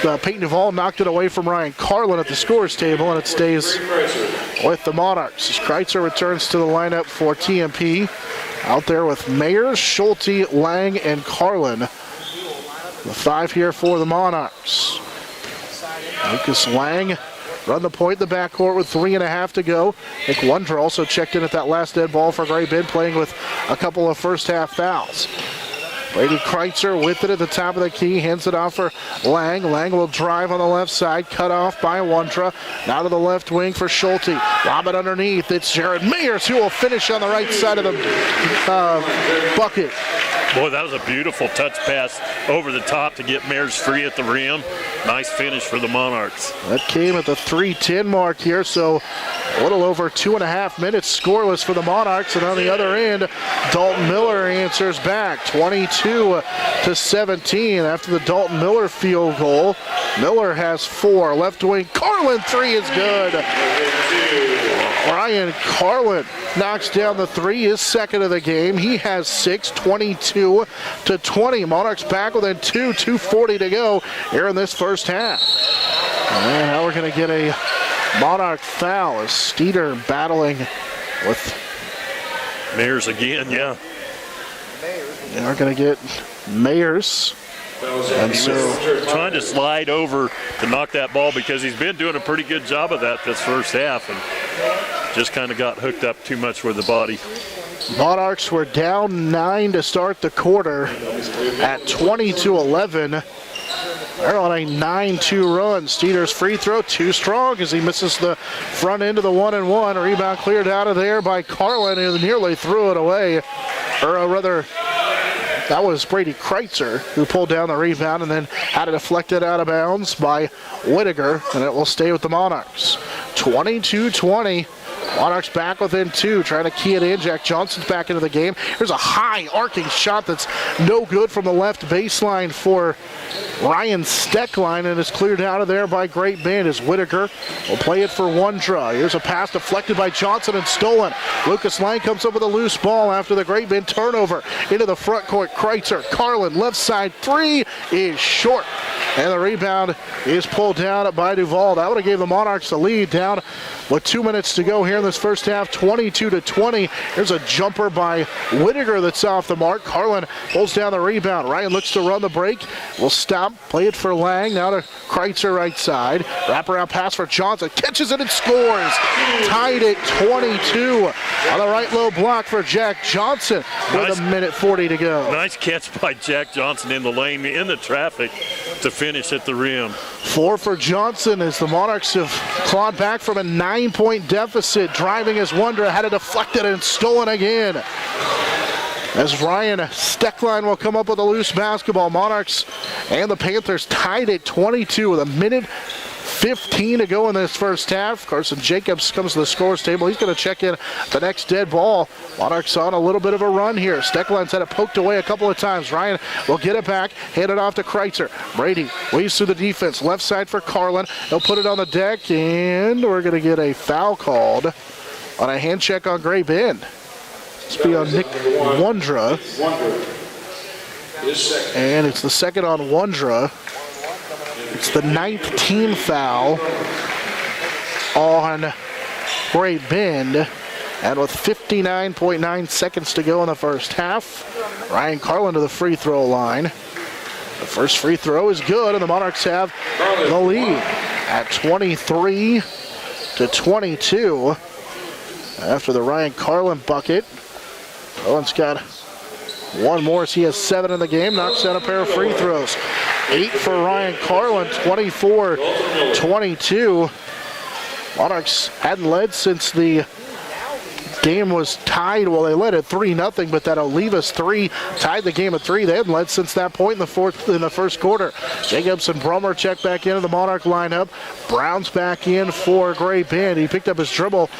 Peyton Duvall knocked it away from Ryan Carlin at the scorer's table, and it stays with the Monarchs. Kreitzer returns to the lineup for TMP. Out there with Mayers, Schulte, Lang, and Carlin. The 5 here for the Monarchs. Lucas Lang run the point in the backcourt with 3.5 to go. I think Wondra also checked in at that last dead ball for Great Bend, playing with a couple of first-half fouls. Brady Kreitzer with it at the top of the key, hands it off for Lang. Lang will drive on the left side, cut off by Wondra. Now to the left wing for Schulte. Lob it underneath. It's Jared Mayers who will finish on the right side of the bucket. Boy, that was a beautiful touch pass over the top to get Mayers free at the rim. Nice finish for the Monarchs. That came at the 3:10 mark here, so a little over 2.5 minutes scoreless for the Monarchs. And on the other end, Dalton Miller answers back, 22-17 after the Dalton Miller field goal. Miller has 4. Left wing, Carlin, 3 is good. Ryan Carlin knocks down the 3, his second of the game. He has 6, 22-20. Monarchs back within 2:40 to go here in this first half. And now we're going to get a Monarch foul as Steeder battling with Mayers again, yeah. And we're going to get Mayers. And he was trying to slide over to knock that ball because he's been doing a pretty good job of that this first half and just kind of got hooked up too much with the body. Monarchs were down 9 to start the quarter at 20-11. They're on a 9-2 run. Steeder's free throw too strong as he misses the front end of the 1-and-1. Rebound cleared out of there by Carlin, who nearly threw it away. Or rather, that was Brady Kreitzer who pulled down the rebound and then had it deflected out of bounds by Whittaker, and it will stay with the Monarchs. 22-20. Monarchs back within 2, trying to key it in. Jack Johnson's back into the game. Here's a high arcing shot that's no good from the left baseline for Ryan Steckline, and is cleared out of there by Great Bend as Whittaker will play it for Wondra. Here's a pass deflected by Johnson and stolen. Lucas Lang comes up with a loose ball after the Great Bend turnover into the front court. Kreitzer, Carlin, left side 3 is short. And the rebound is pulled down by Duval. That would have gave the Monarchs the lead down with 2 minutes to go here in this first half, 22-20. Here's a jumper by Whittaker that's off the mark. Carlin pulls down the rebound. Ryan looks to run the break. Will stop, play it for Lang. Now to Kreitzer right side. Wraparound pass for Johnson. Catches it and scores. Tied at 22. On the right low block for Jack Johnson with 1:40 to go. Nice catch by Jack Johnson in the lane, in the traffic to finish at the rim. 4 for Johnson as the Monarchs have clawed back from a 9-point deficit. Driving as Wondra had it deflected and stolen again. As Ryan Steckline will come up with a loose basketball. Monarchs and the Panthers tied at 22 with 1:15 to go in this first half. Carson Jacobs comes to the scores table. He's going to check in the next dead ball. Monarchs on a little bit of a run here. Steckline's had it poked away a couple of times. Ryan will get it back, hand it off to Kreitzer. Brady weaves through the defense. Left side for Carlin. He'll put it on the deck, and we're going to get a foul called on a hand check on Great Bend. This will be on Nick Wondra. And it's the second on Wondra. It's the 9th team foul on Great Bend. And with 59.9 seconds to go in the first half, Ryan Carlin to the free throw line. The first free throw is good, and the Monarchs have the lead at 23-22 after the Ryan Carlin bucket. Carlin's got one more as he has 7 in the game, knocks down a pair of free throws. 8 for Ryan Carlin, 24-22. Monarchs hadn't led since the game was tied. Well, they led at 3-0, but that Olivas 3 tied the game at 3. They hadn't led since that point in the first quarter. Jacobs and Brummer check back into the Monarch lineup. Brown's back in for Great Bend. He picked up his dribble.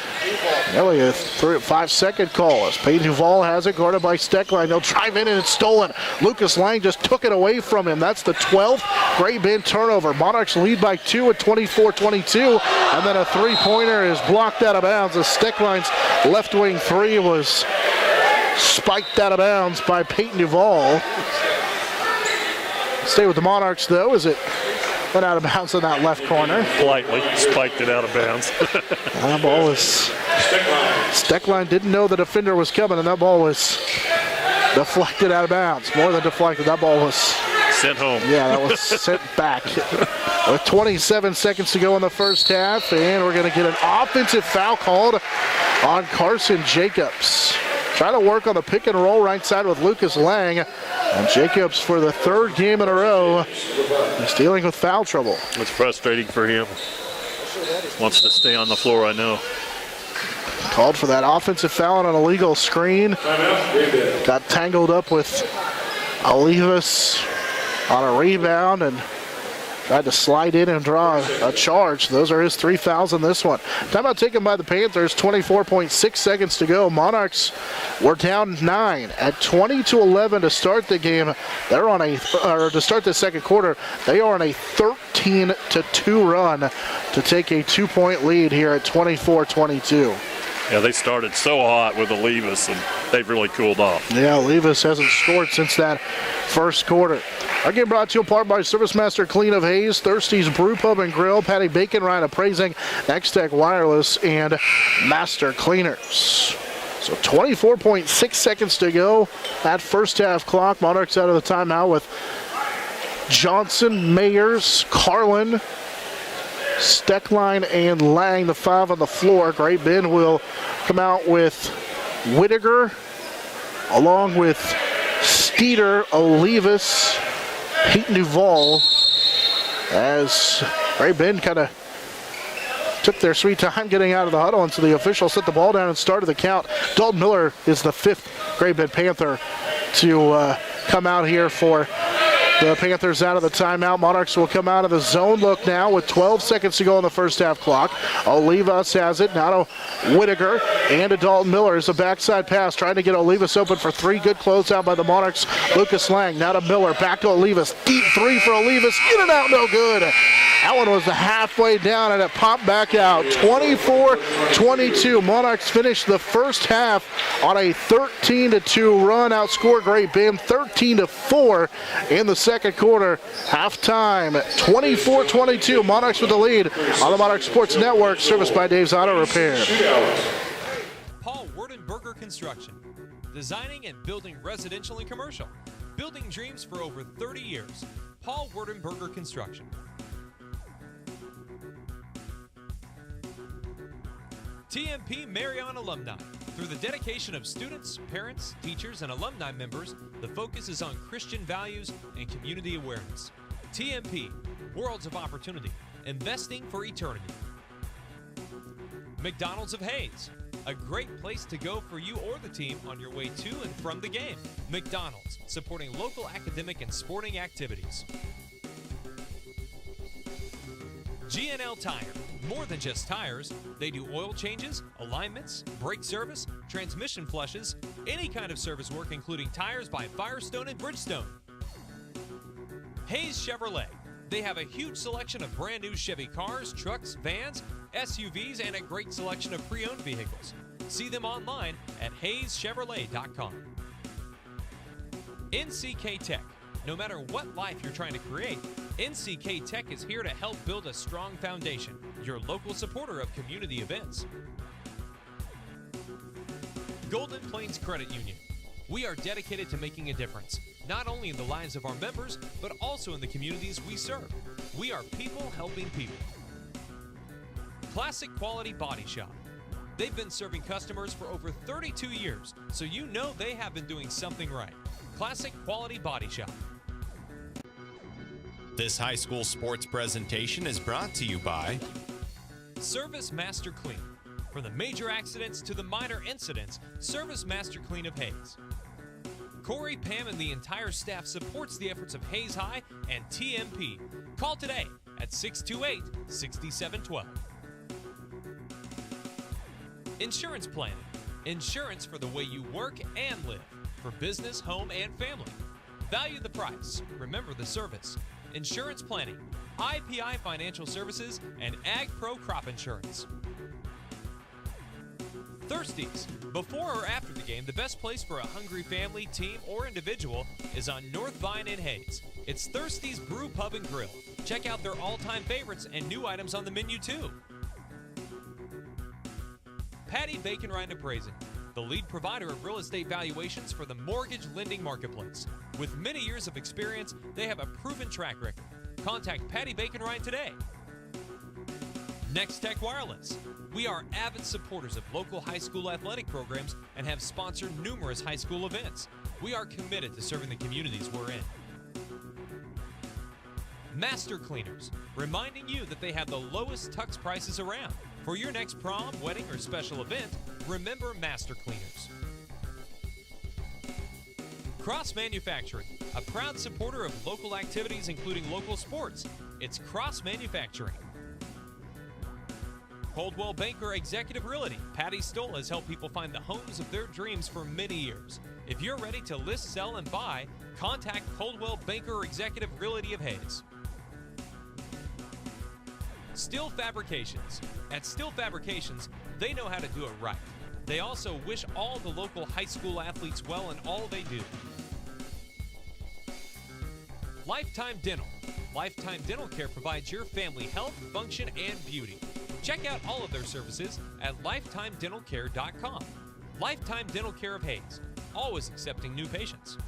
Nearly a 5-second call as Peyton Duval has it, guarded by Steckline. He'll drive in and it's stolen. Lucas Lang just took it away from him. That's the 12th Great Bend turnover. Monarchs lead by 2 at 24-22, and then a three-pointer is blocked out of bounds as Steckline's left wing 3 was spiked out of bounds by Peyton Duval. Stay with the Monarchs though as it went out of bounds in that left corner. Politely spiked it out of bounds. That ball was... Steckline didn't know the defender was coming, and that ball was deflected out of bounds. More than deflected, that ball was sent home. Yeah, that was sent back. With 27 seconds to go in the first half, and we're going to get an offensive foul called on Carson Jacobs. Trying to work on the pick and roll right side with Lucas Lang. And Jacobs, for the third game in a row, is dealing with foul trouble. It's frustrating for him. Wants to stay on the floor, I know. Called for that offensive foul on an illegal screen. Got tangled up with Olivas on a rebound and tried to slide in and draw a charge. Those are his 3 fouls in this one. Timeout taken by the Panthers, 24.6 seconds to go. Monarchs were down 9 at 20-11 to start the game. They're on to start the second quarter, they are on a 13-2 run to take a 2-point lead here at 24-22. Yeah, they started so hot with Olivas, and they've really cooled off. Yeah, Olivas hasn't scored since that first quarter. Our game brought to you in part by ServiceMaster Clean of Hayes, Thirsty's Brew Pub and Grill, Patty Bacon, Ryan Appraising, Nextech Wireless, and Master Cleaners. So 24.6 seconds to go at first half clock. Monarchs out of the timeout with Johnson, Mayers, Carlin, Steckline, and Lang, the 5 on the floor. Great Bend will come out with Whittaker, along with Steeder, Olivas, Pete Duval, as Great Bend kind of took their sweet time getting out of the huddle, and so the official set the ball down and started the count. Dalton Miller is the 5th Great Bend Panther to come out here for the Panthers out of the timeout. Monarchs will come out of the zone look now with 12 seconds to go on the first half clock. Olivas has it. Now to Whittaker and to Dalton Miller. Is a backside pass trying to get Olivas open for 3. Good closeout by the Monarchs. Lucas Lang now to Miller. Back to Olivas. Deep 3 for Olivas. In and out, no good. That one was the halfway down and it popped back out. 24-22. Monarchs finished the first half on a 13-2 run. Outscored Great Bend 13-4 in the second quarter. Halftime, 24-22. Monarchs with the lead on the Monarch Sports Network, serviced by Dave's Auto Repair. Paul Werdenberger Construction, designing and building residential and commercial. Building dreams for over 30 years. Paul Werdenberger Construction. TMP Marion Alumni. Through the dedication of students, parents, teachers, and alumni members, the focus is on Christian values and community awareness. TMP, Worlds of Opportunity, investing for eternity. McDonald's of Hayes, a great place to go for you or the team on your way to and from the game. McDonald's, supporting local academic and sporting activities. G&L Tire, more than just tires. They do oil changes, alignments, brake service, transmission flushes, any kind of service work, including tires by Firestone and Bridgestone. Hayes Chevrolet, they have a huge selection of brand new Chevy cars, trucks, vans, SUVs, and a great selection of pre-owned vehicles. See them online at hayeschevrolet.com. NCK Tech, no matter what life you're trying to create, NCK Tech is here to help build a strong foundation. Your local supporter of community events. Golden Plains Credit Union. We are dedicated to making a difference, not only in the lives of our members, but also in the communities we serve. We are people helping people. Classic Quality Body Shop. They've been serving customers for over 32 years, so you know they have been doing something right. Classic Quality Body Shop. This high school sports presentation is brought to you by ServiceMaster Clean. From the major accidents to the minor incidents, ServiceMaster Clean of Hayes. Corey, Pam, and the entire staff supports the efforts of Hayes High and TMP. Call today at 628-6712. Insurance planning. Insurance for the way you work and live. For business, home, and family. Value the price. Remember the service. Insurance planning, IPI Financial Services, and Ag Pro Crop Insurance. Thirsties. Before or after the game, the best place for a hungry family, team, or individual is on North Vine in Hayes. It's Thirsties Brew Pub and Grill. Check out their all-time favorites and new items on the menu too. Patty Bacon Ryan Appraising. the lead provider of real estate valuations for the mortgage lending marketplace. With many years of experience, they have a proven track record. Contact Patty Bacon Ryan today. Next Tech Wireless. We are avid supporters of local high school athletic programs and have sponsored numerous high school events. We are committed to serving the communities we're in. Master Cleaners, reminding you that they have the lowest tux prices around. For your next prom, wedding, or special event, remember Master Cleaners. Cross Manufacturing, a proud supporter of local activities including local sports. It's Cross Manufacturing. Coldwell Banker Executive Realty. Patty Stoll has helped people find the homes of their dreams for many years. If you're ready to list, sell, and buy, contact Coldwell Banker Executive Realty of Hayes. Steel Fabrications. At Steel Fabrications, they know how to do it right. They also wish all the local high school athletes well in all they do. Lifetime Dental. Lifetime Dental Care provides your family health, function, and beauty. Check out all of their services at lifetimedentalcare.com. Lifetime Dental Care of Hayes, always accepting new patients.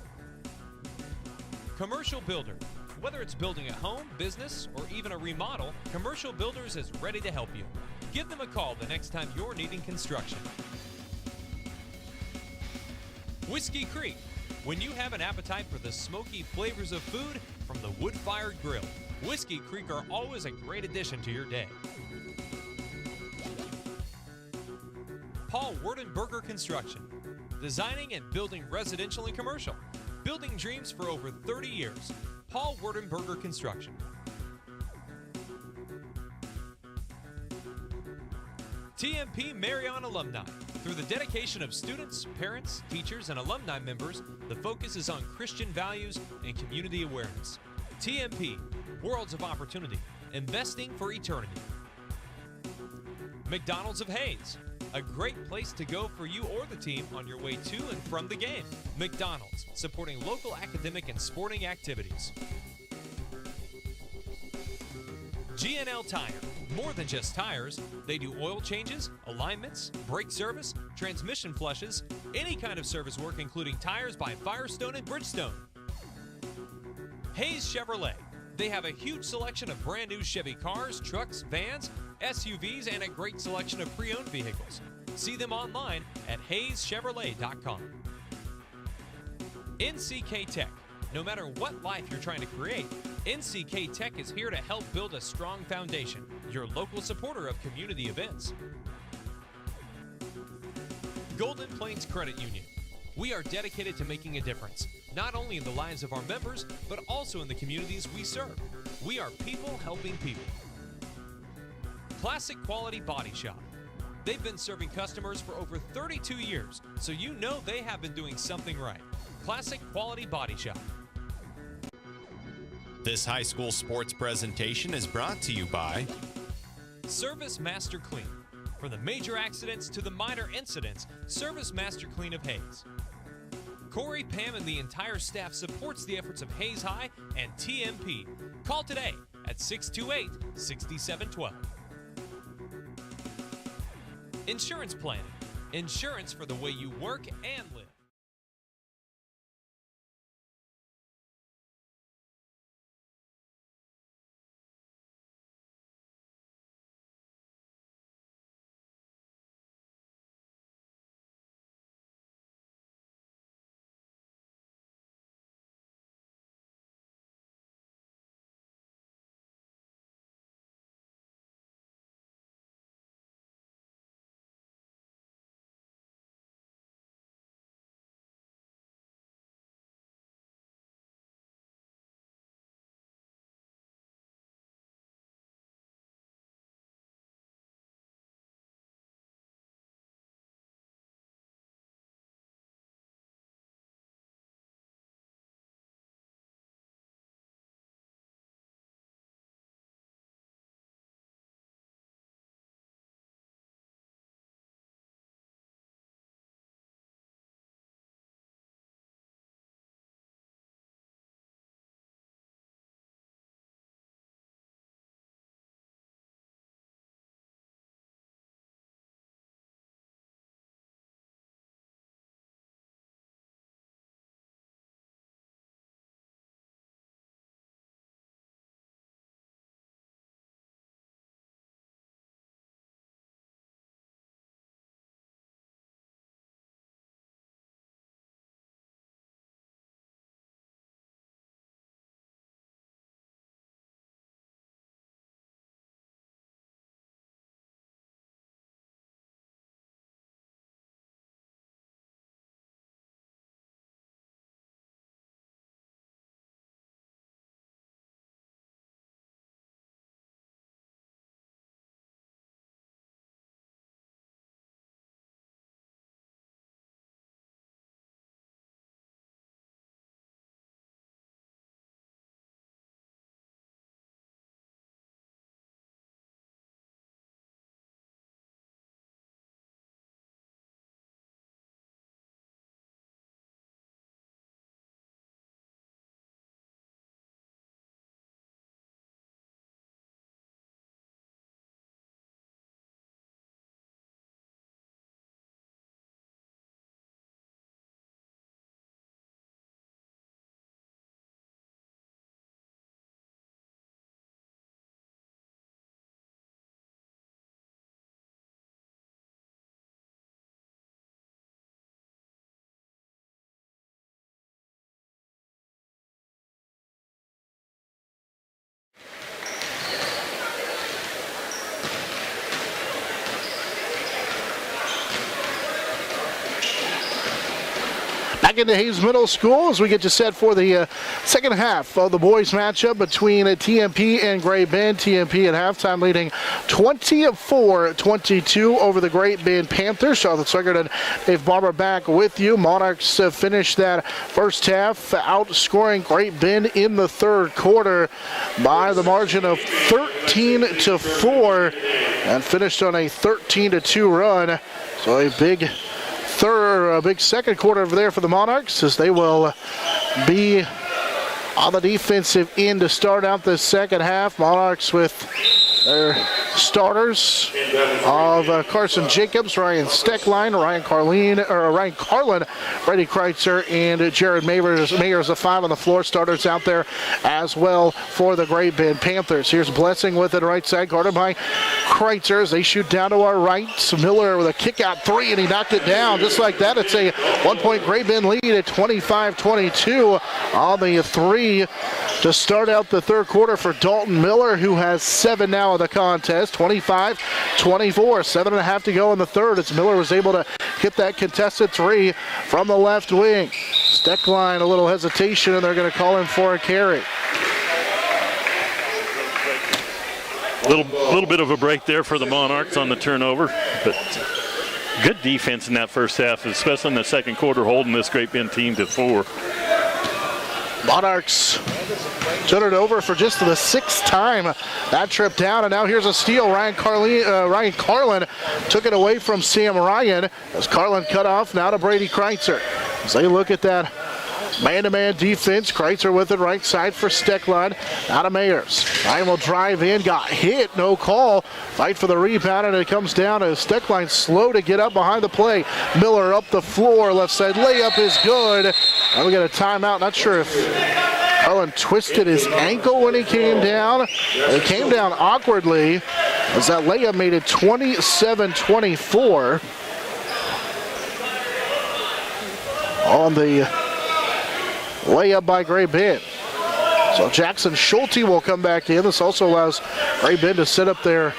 Commercial Builder. Whether it's building a home, business, or even a remodel, Commercial Builders is ready to help you. Give them a call the next time you're needing construction. Whiskey Creek. When you have an appetite for the smoky flavors of food from the wood-fired grill, Whiskey Creek are always a great addition to your day. Paul Werdenberger Construction. Designing and building residential and commercial. Building dreams for over 30 years. Paul Werdenberger Construction. TMP Marion Alumni. Through the dedication of students, parents, teachers, and alumni members, the focus is on Christian values and community awareness. TMP, Worlds of Opportunity, investing for eternity. McDonald's of Hayes, a great place to go for you or the team on your way to and from the game. McDonald's, supporting local academic and sporting activities. G&L Tire, more than just tires. They do oil changes, alignments, brake service, transmission flushes, any kind of service work including tires by Firestone and Bridgestone. Hayes Chevrolet. They have a huge selection of brand new Chevy cars, trucks, vans, SUVs, and a great selection of pre-owned vehicles. See them online at hayeschevrolet.com. NCK Tech. No matter what life you're trying to create, NCK Tech is here to help build a strong foundation. Your local supporter of community events. Golden Plains Credit Union. We are dedicated to making a difference, not only in the lives of our members, but also in the communities we serve. We are people helping people. Classic Quality Body Shop. They've been serving customers for over 32 years, so you know they have been doing something right. Classic Quality Body Shop. This high school sports presentation is brought to you by Service Master Clean. From the major accidents to the minor incidents, Service Master Clean of Hayes. Corey, Pam, and the entire staff supports the efforts of Hayes High and TMP. Call today at 628-6712. Insurance planning. Insurance for the way you work and live. back into Hayes Middle School as we get you set for the second half of the boys matchup between TMP and Great Bend. TMP at halftime leading 24-22 over the Great Bend Panthers. Charlotte Swigert and Dave Barber back with you. Monarchs finished that first half outscoring Great Bend in the third quarter by the margin of 13-4 and finished on a 13-2 run. So a big second quarter over there for the Monarchs as they will be on the defensive end to start out this second half. Monarchs with their starters of Carson Jacobs, Ryan Steckline, Ryan Carlin, Brady Kreitzer, and Jared Mayers. Mayers, the 5 on the floor starters out there as well for the Great Bend Panthers. Here's Blessing with it right side, guarded by Kreitzer as they shoot down to our right. Miller with a kick out 3, and he knocked it down just like that. It's a 1-point Great Bend lead at 25-22 on the 3 to start out the third quarter for Dalton Miller, who has 7 now in the contest. 25-24, 7.5 to go in the third as Miller was able to hit that contested 3 from the left wing. Steckline, a little hesitation, and they're going to call him for a carry. Little bit of a break there for the Monarchs on the turnover, but good defense in that first half, especially in the second quarter, holding this Great Bend team to 4. Monarchs turned it over for just the 6th time that trip down, and now here's a steal. Ryan Carlin took it away from Sam Ryan as Carlin cut off now to Brady Kreitzer. As they look at that man-to-man defense, Kreitzer with it right side for Steckline. Out of Mayers. Ryan will drive in, got hit, no call. Fight for the rebound, and it comes down to Steckline slow to get up behind the play. Miller up the floor, left side layup is good. And we got a timeout. Not sure if Carlin twisted his ankle when he came down. It came down awkwardly as that layup made it 27-24 on the layup by Great Bend. So Jackson Schulte will come back in. This also allows Great Bend to set up their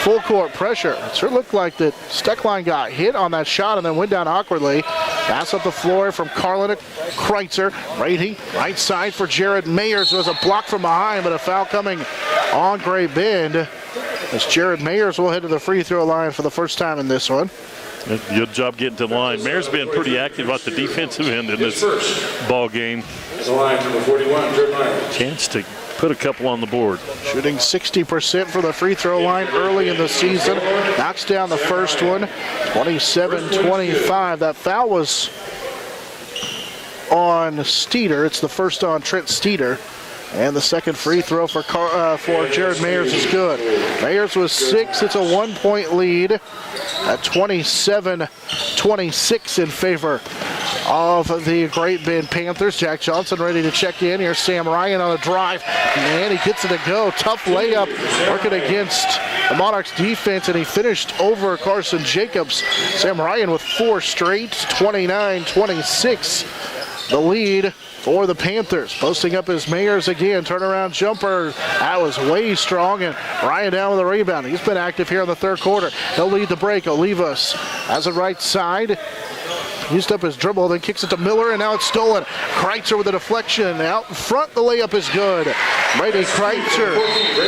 full court pressure. It sure looked like that Steckline got hit on that shot and then went down awkwardly. Pass up the floor from Carlin to Kreitzer. Brady, right side for Jared Mayers. There was a block from behind, but a foul coming on Great Bend as Jared Mayers will head to the free throw line for the first time in this one. Good job getting to the line. Mayer's been pretty active at the defensive end in this ball game. The line, number 41, chance to put a couple on the board. Shooting 60% for the free throw line early in the season. Knocks down the first one, 27-25. That foul was on Steeder. It's the first on Trent Steeder. And the second free throw for Jared Mayers is good. Mayers with 6. It's a 1-point lead at 27-26 in favor of the Great Bend Panthers. Jack Johnson ready to check in. Here's Sam Ryan on a drive. And he gets it to go. Tough layup working against the Monarchs defense, and he finished over Carson Jacobs. Sam Ryan with 4 straight, 29-26. The lead for the Panthers. Posting up his Mayers again. Turnaround jumper. That was way strong, and Ryan down with a rebound. He's been active here in the third quarter. He'll lead the break. Olivas has a right side. Used up his dribble, then kicks it to Miller, and now it's stolen. Kreitzer with a deflection. Out in front, the layup is good. Brady Kreitzer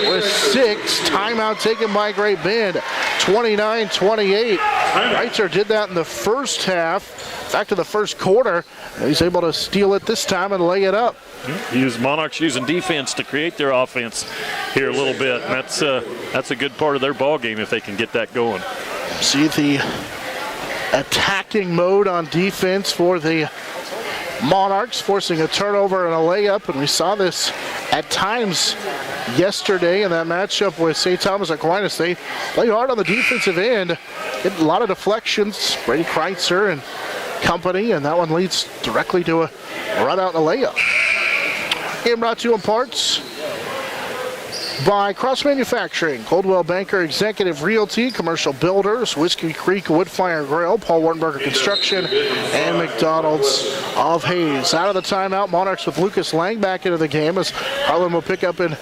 with 6. Timeout taken by Great Bend. 29-28. Kreitzer did that in the first half. Back to the first quarter. He's able to steal it this time and lay it up. Monarchs using defense to create their offense here a little bit. And that's a good part of their ball game if they can get that going. See the attacking mode on defense for the Monarchs, forcing a turnover and a layup. And we saw this at times yesterday in that matchup with St. Thomas Aquinas. They play hard on the defensive end, get a lot of deflections. Brady Kreitzer and company, and that one leads directly to a run out and a layup. Game brought to you in parts by Cross Manufacturing, Coldwell Banker Executive Realty, Commercial Builders, Whiskey Creek Wood Fire Grill, Paul Wartenberger Construction, and McDonald's of Hayes. Out of the timeout, Monarchs with Lucas Lang back into the game as Harlan will pick up in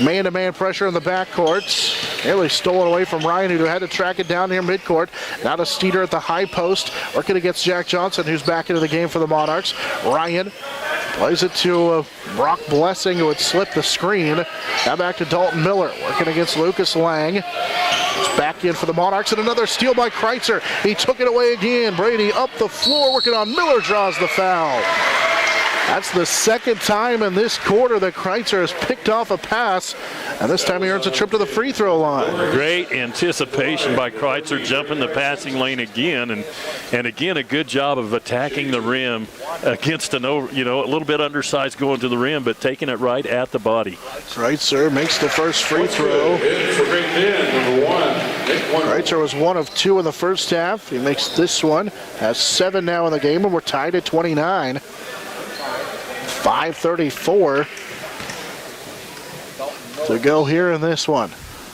Man-to-man pressure in the backcourt. Nearly stolen away from Ryan, who had to track it down near midcourt. Now to Steeder at the high post, working against Jack Johnson, who's back into the game for the Monarchs. Ryan plays it to Brock Blessing, who would slip the screen. Now back to Dalton Miller, working against Lucas Lang. It's back in for the Monarchs, and another steal by Kreitzer. He took it away again. Brady up the floor, working on Miller, draws the foul. That's the second time in this quarter that Kreitzer has picked off a pass, and this time he earns a trip to the free throw line. Great anticipation by Kreitzer, jumping the passing lane again, and again a good job of attacking the rim against a little bit undersized going to the rim, but taking it right at the body. Kreitzer makes the first free throw. Kreitzer was 1 of 2 in the first half. He makes this one, has 7 now in the game, and we're tied at 29. 5:34 to go here in this one.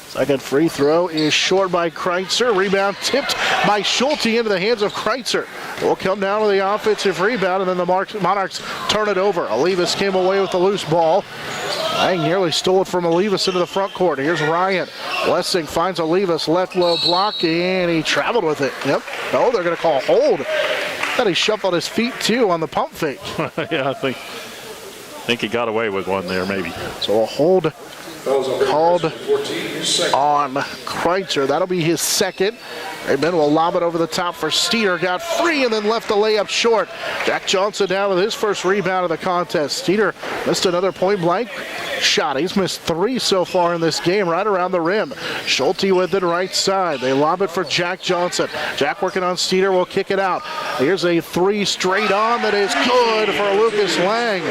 Second free throw is short by Kreitzer. Rebound tipped by Schulte into the hands of Kreitzer. Will come down with the offensive rebound, and then the Monarchs turn it over. Olivas came away with the loose ball. Lang nearly stole it from Olivas into the front court. Here's Ryan. Blessing finds Olivas, left low block, and he traveled with it. Yep. No, they're going to call a hold. Thought he shuffled his feet too on the pump fake. Yeah, I think he got away with one there, maybe. So a hold called on Kreitzer. That'll be his second. Raymond will lob it over the top for Steeder. Got free and then left the layup short. Jack Johnson down with his first rebound of the contest. Steeder missed another point blank shot. He's missed 3 so far in this game, right around the rim. Schulte with it right side. They lob it for Jack Johnson. Jack working on Steeder, will kick it out. Here's a 3 straight on that is good for Lucas Lang.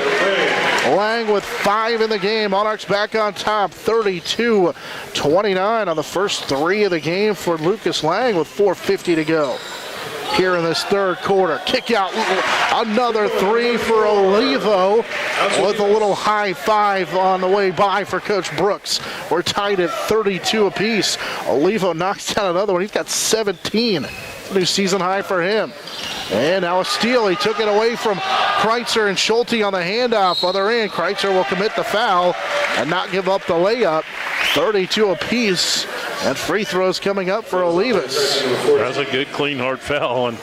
Lang with 5 in the game. Monarchs back on top, 32-29 on the first 3 of the game for Lucas Lang with 4:50 to go. Here in this third quarter. Kick out, another 3 for Olivo with a little high five on the way by for Coach Brooks. We're tied at 32 apiece. Olivo knocks down another one. He's got 17. New season high for him. And now a steal. He took it away from Kreitzer and Schulte on the handoff. Other end, Kreitzer will commit the foul and not give up the layup. 32 apiece. And free throws coming up for Olivas. That's a good, clean, hard foul, and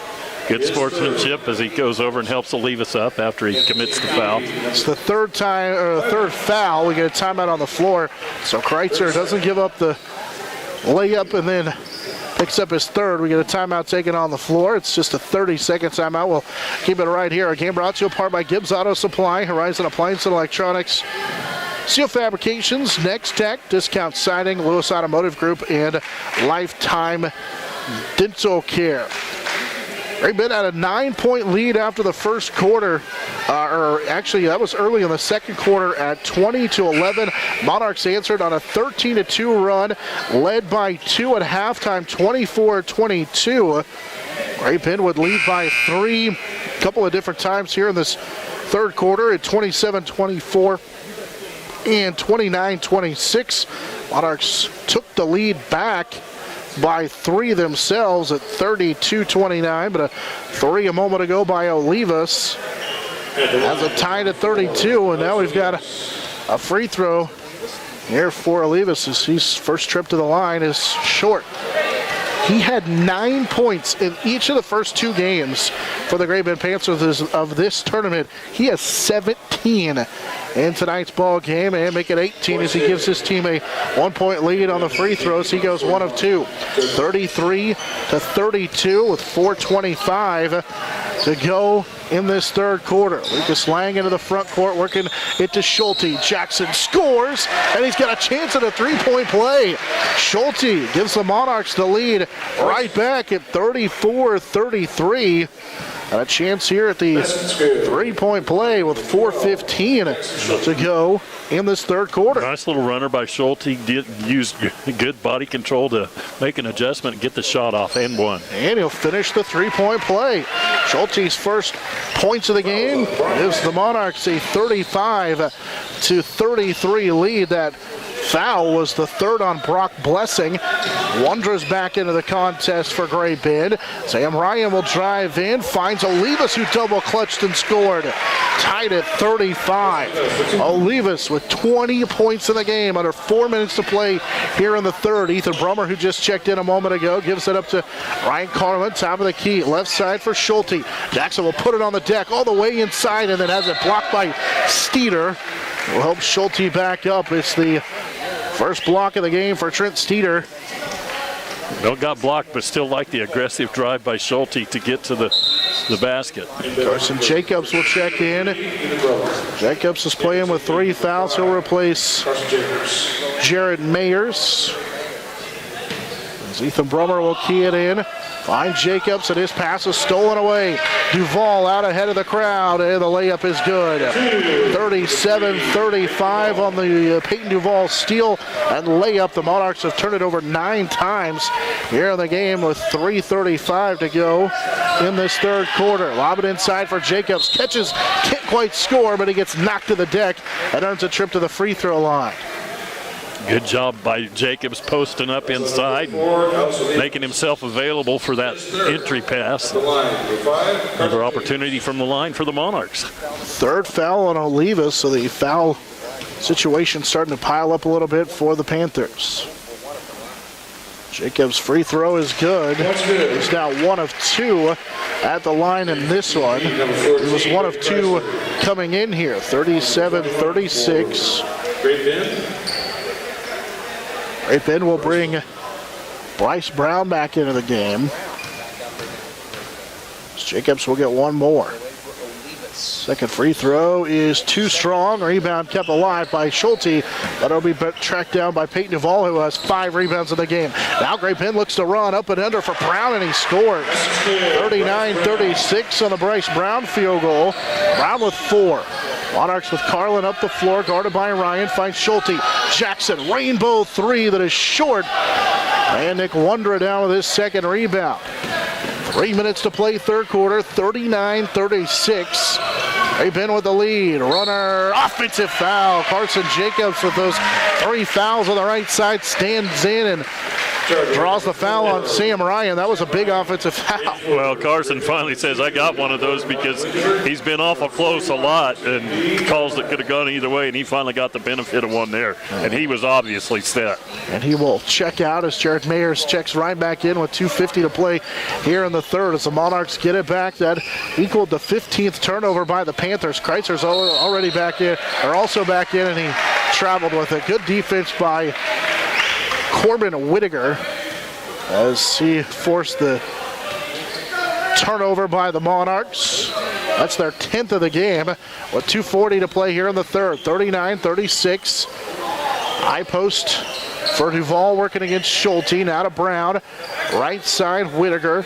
good sportsmanship as he goes over and helps Olivas up after he commits the foul. It's the third foul. We get a timeout on the floor. So Kreitzer doesn't give up the layup and then picks up his third. We get a timeout taken on the floor. It's just a 30-second timeout. We'll keep it right here. A game brought to you apart by Gibbs Auto Supply, Horizon Appliance and Electronics, Seal Fabrications, Next Tech, Discount Siding, Lewis Automotive Group, and Lifetime Dental Care. Great Bend had a 9-point lead after the first quarter, or actually that was early in the second quarter at 20-11. Monarchs answered on a 13-2 run, led by 2 at halftime, 24-22. Great Bend would lead by 3 a couple of different times here in this third quarter at 27-24 and 29-26. Monarchs took the lead back by 3 themselves at 32-29, but a 3 a moment ago by Olivas has a tie at 32, and now we've got a free throw here for Olivas. His first trip to the line is short. He had 9 points in each of the first 2 games for the Great Bend Panthers of this tournament. He has 17 in tonight's ball game, and make it 18 as he gives his team a 1-point lead on the free throws. He goes 1 of 2, 33-32 with 4:25 to go in this third quarter. Lucas Lang into the front court, working it to Schulte. Jackson scores, and he's got a chance at a 3-point play. Schulte gives the Monarchs the lead right back at 34-33. And a chance here at the 3-point play with 4:15 to go in this third quarter. Nice little runner by Schulte. Used good body control to make an adjustment and get the shot off, and one. And he'll finish the 3-point play. Schulte's first points of the game gives the Monarchs a 35-33 lead. That foul was the third on Brock Blessing. Wondra's back into the contest for Great Bend. Sam Ryan will drive in, finds Olivas, who double clutched and scored. Tied at 35. Olivas with 20 points in the game under 4 minutes to play here in the third. Ethan Brummer, who just checked in a moment ago, gives it up to Ryan Carlin, top of the key, left side for Schulte. Jackson will put it on the deck all the way inside and then has it blocked by Steeder. Will help Schulte back up. It's the first block of the game for Trent Steeder. Well, got blocked, but still like the aggressive drive by Schulte to get to the basket. Carson Jacobs will check in. Jacobs is playing with 3 fouls. He'll replace Jared Mayers. As Ethan Brummer will key it in. Find Jacobs, and his pass is stolen away. Duvall out ahead of the crowd, and the layup is good. 37-35 on the Peyton Duvall steal and layup. The Monarchs have turned it over 9 times here in the game with 3:35 to go in this third quarter. Lob it inside for Jacobs. Catches, can't quite score, but he gets knocked to the deck and earns a trip to the free throw line. Good job by Jacobs posting up inside, making himself available for that entry pass. Another opportunity from the line for the Monarchs. Third foul on Olivas, so the foul situation starting to pile up a little bit for the Panthers. Jacobs' free throw is good. He's now 1 of 2 at the line in this one. He was 1 of 2 coming in here. 37-36. Great Bend will bring Bryce Brown back into the game. Jacobs will get one more. Second free throw is too strong. Rebound kept alive by Schulte, but it'll be tracked down by Peyton Duvall, who has 5 rebounds in the game. Now Great Bend looks to run up and under for Brown, and he scores. 39-36 on the Bryce Brown field goal. Brown with 4. Monarchs with Carlin up the floor, guarded by Ryan, finds Schulte. Jackson, rainbow 3 that is short. And Nick Wondra down with his second rebound. 3 minutes to play third quarter, 39-36. Great Bend with the lead. Runner, offensive foul. Carson Jacobs with those 3 fouls on the right side stands in and draws the foul on Sam Ryan. That was a big offensive foul. Well, Carson finally says, I got one of those, because he's been awful close a lot and calls that could have gone either way, and he finally got the benefit of one there. And he was obviously set. And he will check out as Jared Mayers checks right back in with 2:50 to play here in the third. As the Monarchs get it back, that equaled the 15th turnover by the Panthers. Kreitzer's already back in, or also back in, and he traveled with it. Good defense by Corbin Whittaker as he forced the turnover by the Monarchs. That's their 10th of the game with 2:40 to play here in the third. 39-36. High post for Duvall working against Schulte. Now to Brown. Right side, Whittaker.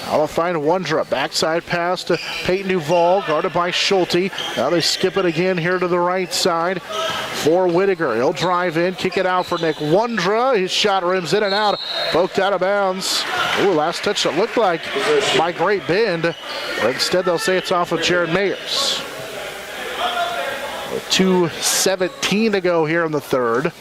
I'll find Wondra. Backside pass to Peyton Duvall, guarded by Schulte. Now they skip it again here to the right side for Whittaker. He'll drive in, kick it out for Nick Wondra. His shot rims in and out, poked out of bounds. Ooh, last touch that looked like by Great Bend, but instead they'll say it's off of Jared Mayers. With 2:17 to go here in the third.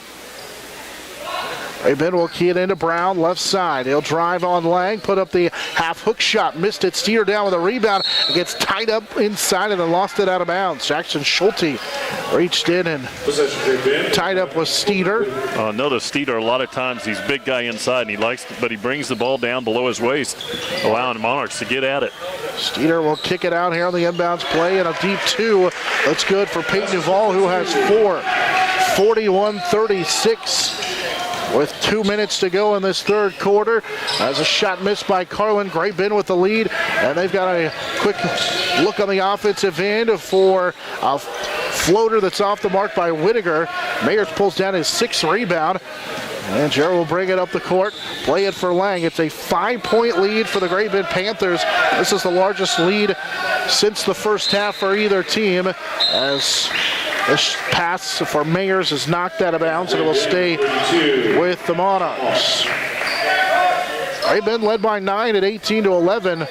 Great Bend will key it into Brown, left side. He'll drive on Lang, put up the half hook shot, missed it. Steer down with a rebound. It gets tied up inside and then lost it out of bounds. Jackson Schulte reached in and tied up with Steeder. Notice Steeder, a lot of times he's a big guy inside, and but he brings the ball down below his waist, allowing Monarchs to get at it. Steeder will kick it out here on the inbounds play, and a deep 2. That's good for Peyton Duvall, who has 4. 41-36. With 2 minutes to go in this third quarter. As a shot missed by Carlin. Great Bend with the lead. And they've got a quick look on the offensive end for a floater that's off the mark by Whittaker. Mayers pulls down his 6th rebound. And Jarrett will bring it up the court, play it for Lang. It's a 5-point lead for the Great Bend Panthers. This is the largest lead since the first half for either team, as this pass for Mayers is knocked out of bounds, and it will stay with the Monarchs. Great Bend led by 9 at 18-11.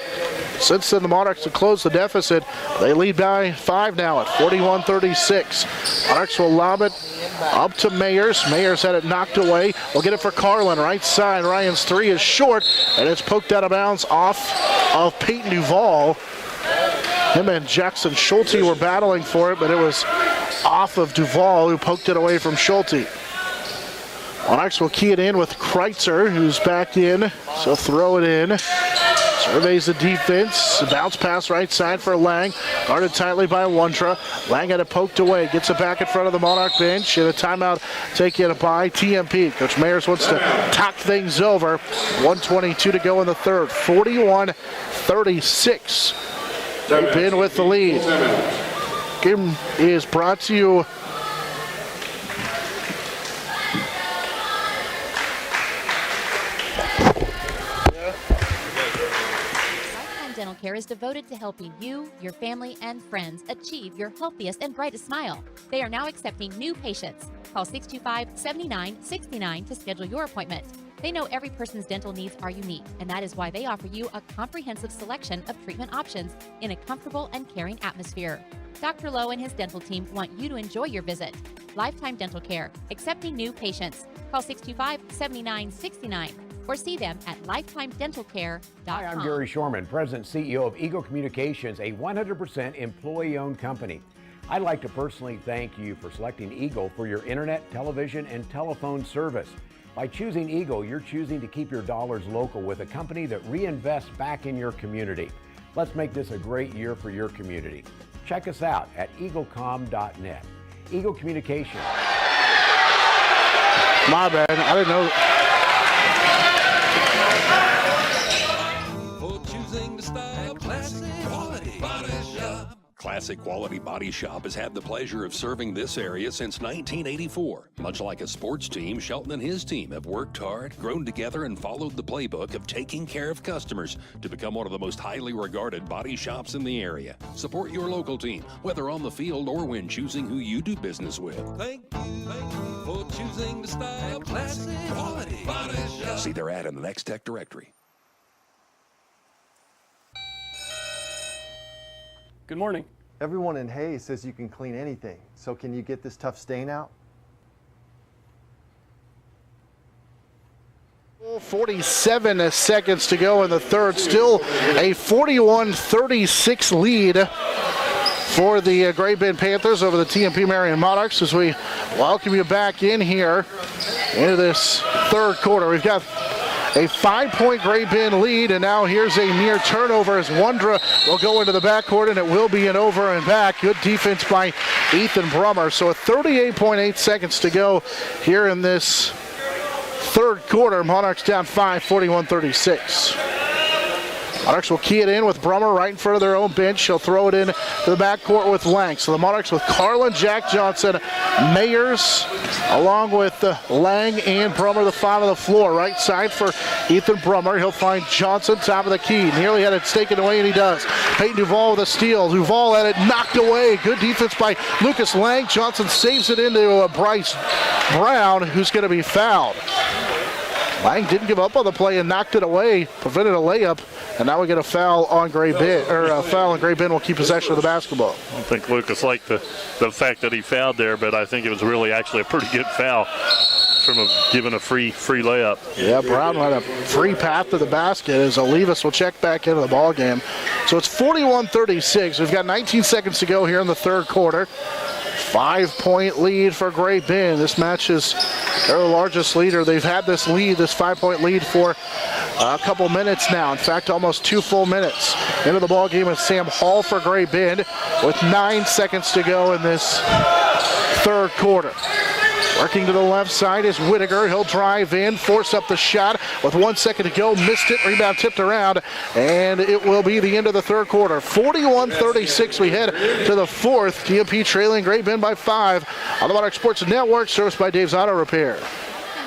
Since then, the Monarchs have closed the deficit. They lead by 5 now at 41-36. Monarchs will lob it Up to Mayers. Mayers had it knocked away. We'll get it for Carlin. Right side. Ryan's three is short, and it's poked out of bounds off of Peyton Duvall. Him and Jackson Schulte were battling for it, but it was off of Duvall, who poked it away from Schulte. Monarchs will key it in with Kreitzer, who's back in, so throw it in. Surveys the defense. Bounce pass right side for Lang. Guarded tightly by Wondra. Lang had it poked away. Gets it back in front of the Monarch bench. And a timeout taken by TMP. Coach Mayers wants to talk things over. 1:22 to go in the third. 41-36. Great Bend with the lead. Game is brought to you Dental Care is devoted to helping you, your family, and friends achieve your healthiest and brightest smile. They are now accepting new patients. Call 625-7969 to schedule your appointment. They know every person's dental needs are unique, and that is why they offer you a comprehensive selection of treatment options in a comfortable and caring atmosphere. Dr. Lowe and his dental team want you to enjoy your visit. Lifetime Dental Care, accepting new patients. Call 625-7969. or see them at lifetimedentalcare.com. Hi, I'm Gary Shorman, President and CEO of Eagle Communications, a 100% employee-owned company. I'd like to personally thank you for selecting Eagle for your internet, television, and telephone service. By choosing Eagle, you're choosing to keep your dollars local with a company that reinvests back in your community. Let's make this a great year for your community. Check us out at eaglecom.net. Eagle Communications. My bad, I didn't know. For choosing the style, classic quality body shop. Classic Quality Body Shop has had the pleasure of serving this area since 1984. Much like a sports team, Shelton and his team have worked hard, grown together, and followed the playbook of taking care of customers to become one of the most highly regarded body shops in the area. Support your local team, whether on the field or when choosing who you do business with. Thank you for choosing the style, classic quality body shop. See their ad in the Next Tech directory. Good morning. Everyone in Hayes says you can clean anything. So can you get this tough stain out? 47 seconds to go in the third. Still a 41-36 lead for the Great Bend Panthers over the TMP Marion Monarchs as we welcome you back in here into this third quarter. We've got a 5-point Great Bend lead, and now here's a near turnover as Wondra will go into the backcourt, and it will be an over and back. Good defense by Ethan Brummer. So a 38.8 seconds to go here in this third quarter. Monarchs down 5, 41-36. Monarchs will key it in with Brummer right in front of their own bench. He'll throw it in to the backcourt with Lang. So the Monarchs with Carlin, Jack Johnson, Mayers, along with Lang and Brummer, the five on the floor. Right side for Ethan Brummer. He'll find Johnson, top of the key. Nearly had it taken away, and he does. Peyton Duvall with a steal. Duvall had it knocked away. Good defense by Lucas Lang. Johnson saves it into Bryce Brown, who's going to be fouled. Lang didn't give up on the play and knocked it away, prevented a layup, and now we get a foul on Great Bend, or a foul on Great Bend will keep possession of the basketball. I think Lucas liked the fact that he fouled there, but I think it was really actually a pretty good foul from giving a free layup. Yeah, Brown had a free path to the basket as Olivas will check back into the ball game. So it's 41-36. We've got 19 seconds to go here in the third quarter. 5-point lead for Great Bend. This match is their largest leader. They've had this lead, this 5-point lead, for a couple minutes now. In fact, almost 2 full minutes. Into the ball game is Sam Hall for Great Bend with 9 seconds to go in this third quarter. Working to the left side is Whittaker. He'll drive in, force up the shot with 1 second to go. Missed it, rebound tipped around, and it will be the end of the third quarter. 41-36, we head to the fourth. TMP trailing Great Bend by 5 on the Monarch Sports Network, serviced by Dave's Auto Repair.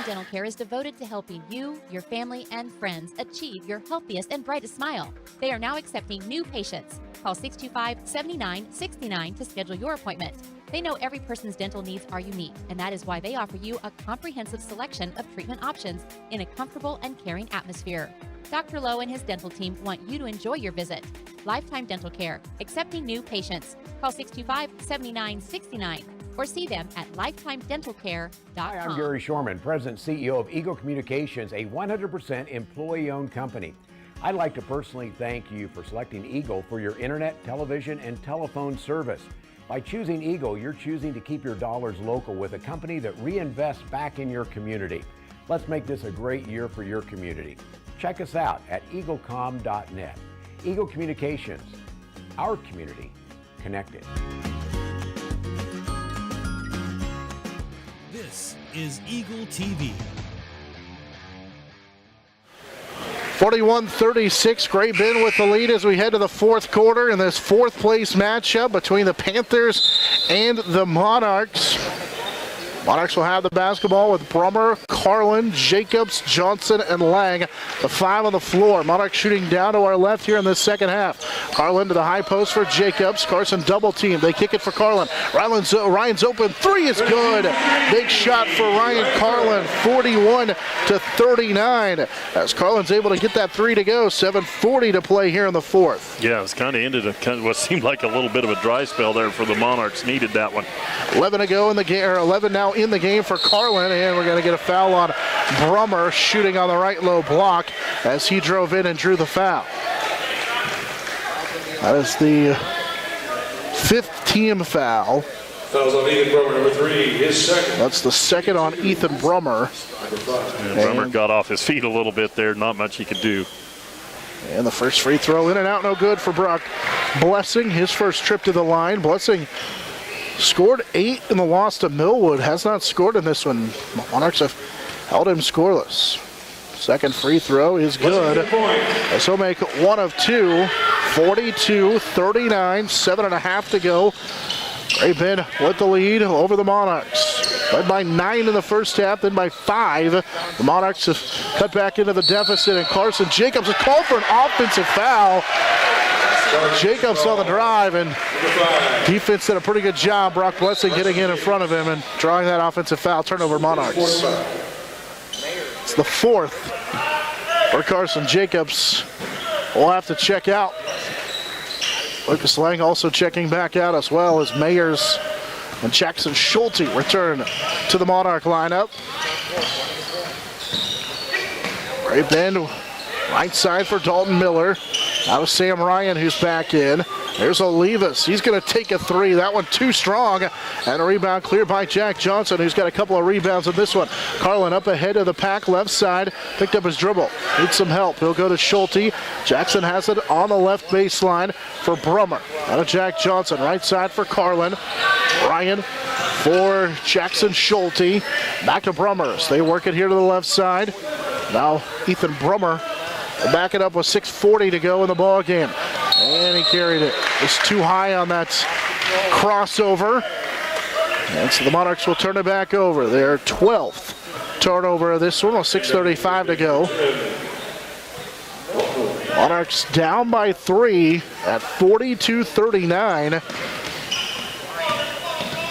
Dental Care is devoted to helping you, your family, and friends achieve your healthiest and brightest smile. They are now accepting new patients. Call 625-7969 to schedule your appointment. They know every person's dental needs are unique, and that is why they offer you a comprehensive selection of treatment options in a comfortable and caring atmosphere. Dr. Lowe and his dental team want you to enjoy your visit. Lifetime Dental Care, accepting new patients. Call 625-7969 or see them at lifetimedentalcare.com. Hi, I'm Gary Shorman, President and CEO of Eagle Communications, a 100% employee-owned company. I'd like to personally thank you for selecting Eagle for your internet, television, and telephone service. By choosing Eagle, you're choosing to keep your dollars local with a company that reinvests back in your community. Let's make this a great year for your community. Check us out at eaglecom.net. Eagle Communications, our community connected. This is Eagle TV. 41-36, Great Bend with the lead as we head to the fourth quarter in this fourth place matchup between the Panthers and the Monarchs. Monarchs will have the basketball with Brummer, Carlin, Jacobs, Johnson, and Lang. The five on the floor. Monarchs shooting down to our left here in the second half. Carlin to the high post for Jacobs. Carson double team. They kick it for Carlin. Ryan's open. Three is good. Big shot for Ryan Carlin. 41-39. As Carlin's able to get that three to go. 7:40 to play here in the fourth. Yeah, it was kind of ended what seemed like a little bit of a dry spell there for the Monarchs. Needed that one. 11 to go in the game, or 11 now in the game for Carlin, and we're going to get a foul on Brummer, shooting on the right low block as he drove in and drew the foul. That is the fifth team foul. Fouls on Ethan Brummer, number 3, his second. That's the second on Ethan Brummer. Brummer got off his feet a little bit there, not much he could do. And the first free throw in and out, no good for Brock Blessing. His first trip to the line. Blessing scored 8 in the loss to Millwood. Has not scored in this one. Monarchs have held him scoreless. Second free throw is good. As he'll make one of two. 42-39, 7.5 to go. Great Bend with the lead over the Monarchs. Led by 9 in the first half, then by 5. The Monarchs have cut back into the deficit, and Carson Jacobs is called for an offensive foul. Jacobs on the drive, and defense did a pretty good job. Brock Blessing getting in front of him and drawing that offensive foul. Turnover Monarchs. It's the fourth for Carson Jacobs. We'll have to check out. Lucas Lang also checking back out, as well as Mayers and Jackson Schulte return to the Monarch lineup. Great Bend, right side for Dalton Miller. Now to Sam Ryan, who's back in. There's Olivas. He's going to take a three. That one too strong. And a rebound cleared by Jack Johnson, who's got a couple of rebounds in this one. Carlin up ahead of the pack, left side. Picked up his dribble. Needs some help. He'll go to Schulte. Jackson has it on the left baseline for Brummer. Now to Jack Johnson, right side for Carlin. Ryan for Jackson Schulte. Back to Brummers. They work it here to the left side. Now Ethan Brummer will back it up with 6:40 to go in the ball game. And he carried it. It's too high on that crossover. And so the Monarchs will turn it back over. Their 12th turnover of this one with 6:35 to go. Monarchs down by 3 at 42-39.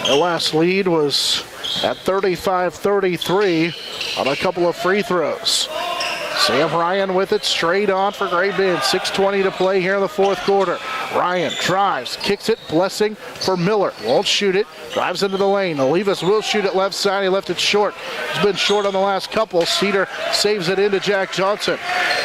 Their last lead was at 35-33 on a couple of free throws. Sam Ryan with it straight on for Great Bend. 6:20 to play here in the fourth quarter. Ryan drives, kicks it, Blessing for Miller. Won't shoot it, drives into the lane. Olivas will shoot it left side. He left it short. He's been short on the last couple. Cedar saves it into Jack Johnson.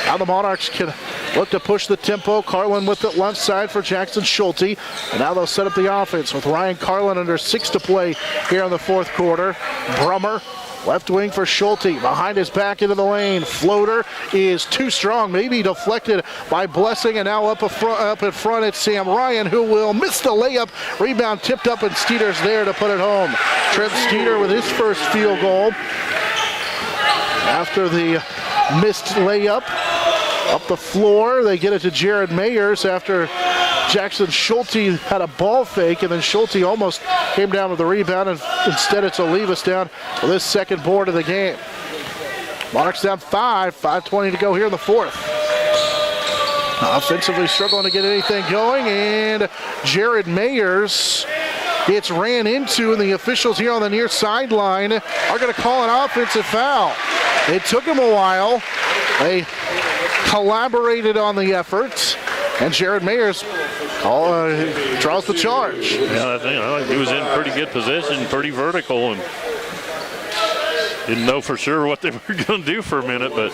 Now the Monarchs can look to push the tempo. Carlin with it left side for Jackson Schulte. And now they'll set up the offense with Ryan Carlin under 6 to play here in the fourth quarter. Brummer, left wing for Schulte, behind his back into the lane. Floater is too strong, maybe deflected by Blessing, and now up in front it's Sam Ryan, who will miss the layup. Rebound tipped up, and Steeder's there to put it home. Trent Steeder with his first field goal after the missed layup. Up the floor, they get it to Jared Mayers after Jackson Schulte had a ball fake, and then Schulte almost came down with the rebound, and instead it's Olivas down with his second board of the game. Monarchs down 5:20 to go here in the fourth. Offensively struggling to get anything going, and Jared Mayers gets ran into, and the officials here on the near sideline are going to call an offensive foul. It took him a while. They collaborated on the effort, and Jared Mayers draws the charge. Yeah, I think he was in pretty good position, pretty vertical, and didn't know for sure what they were going to do for a minute, but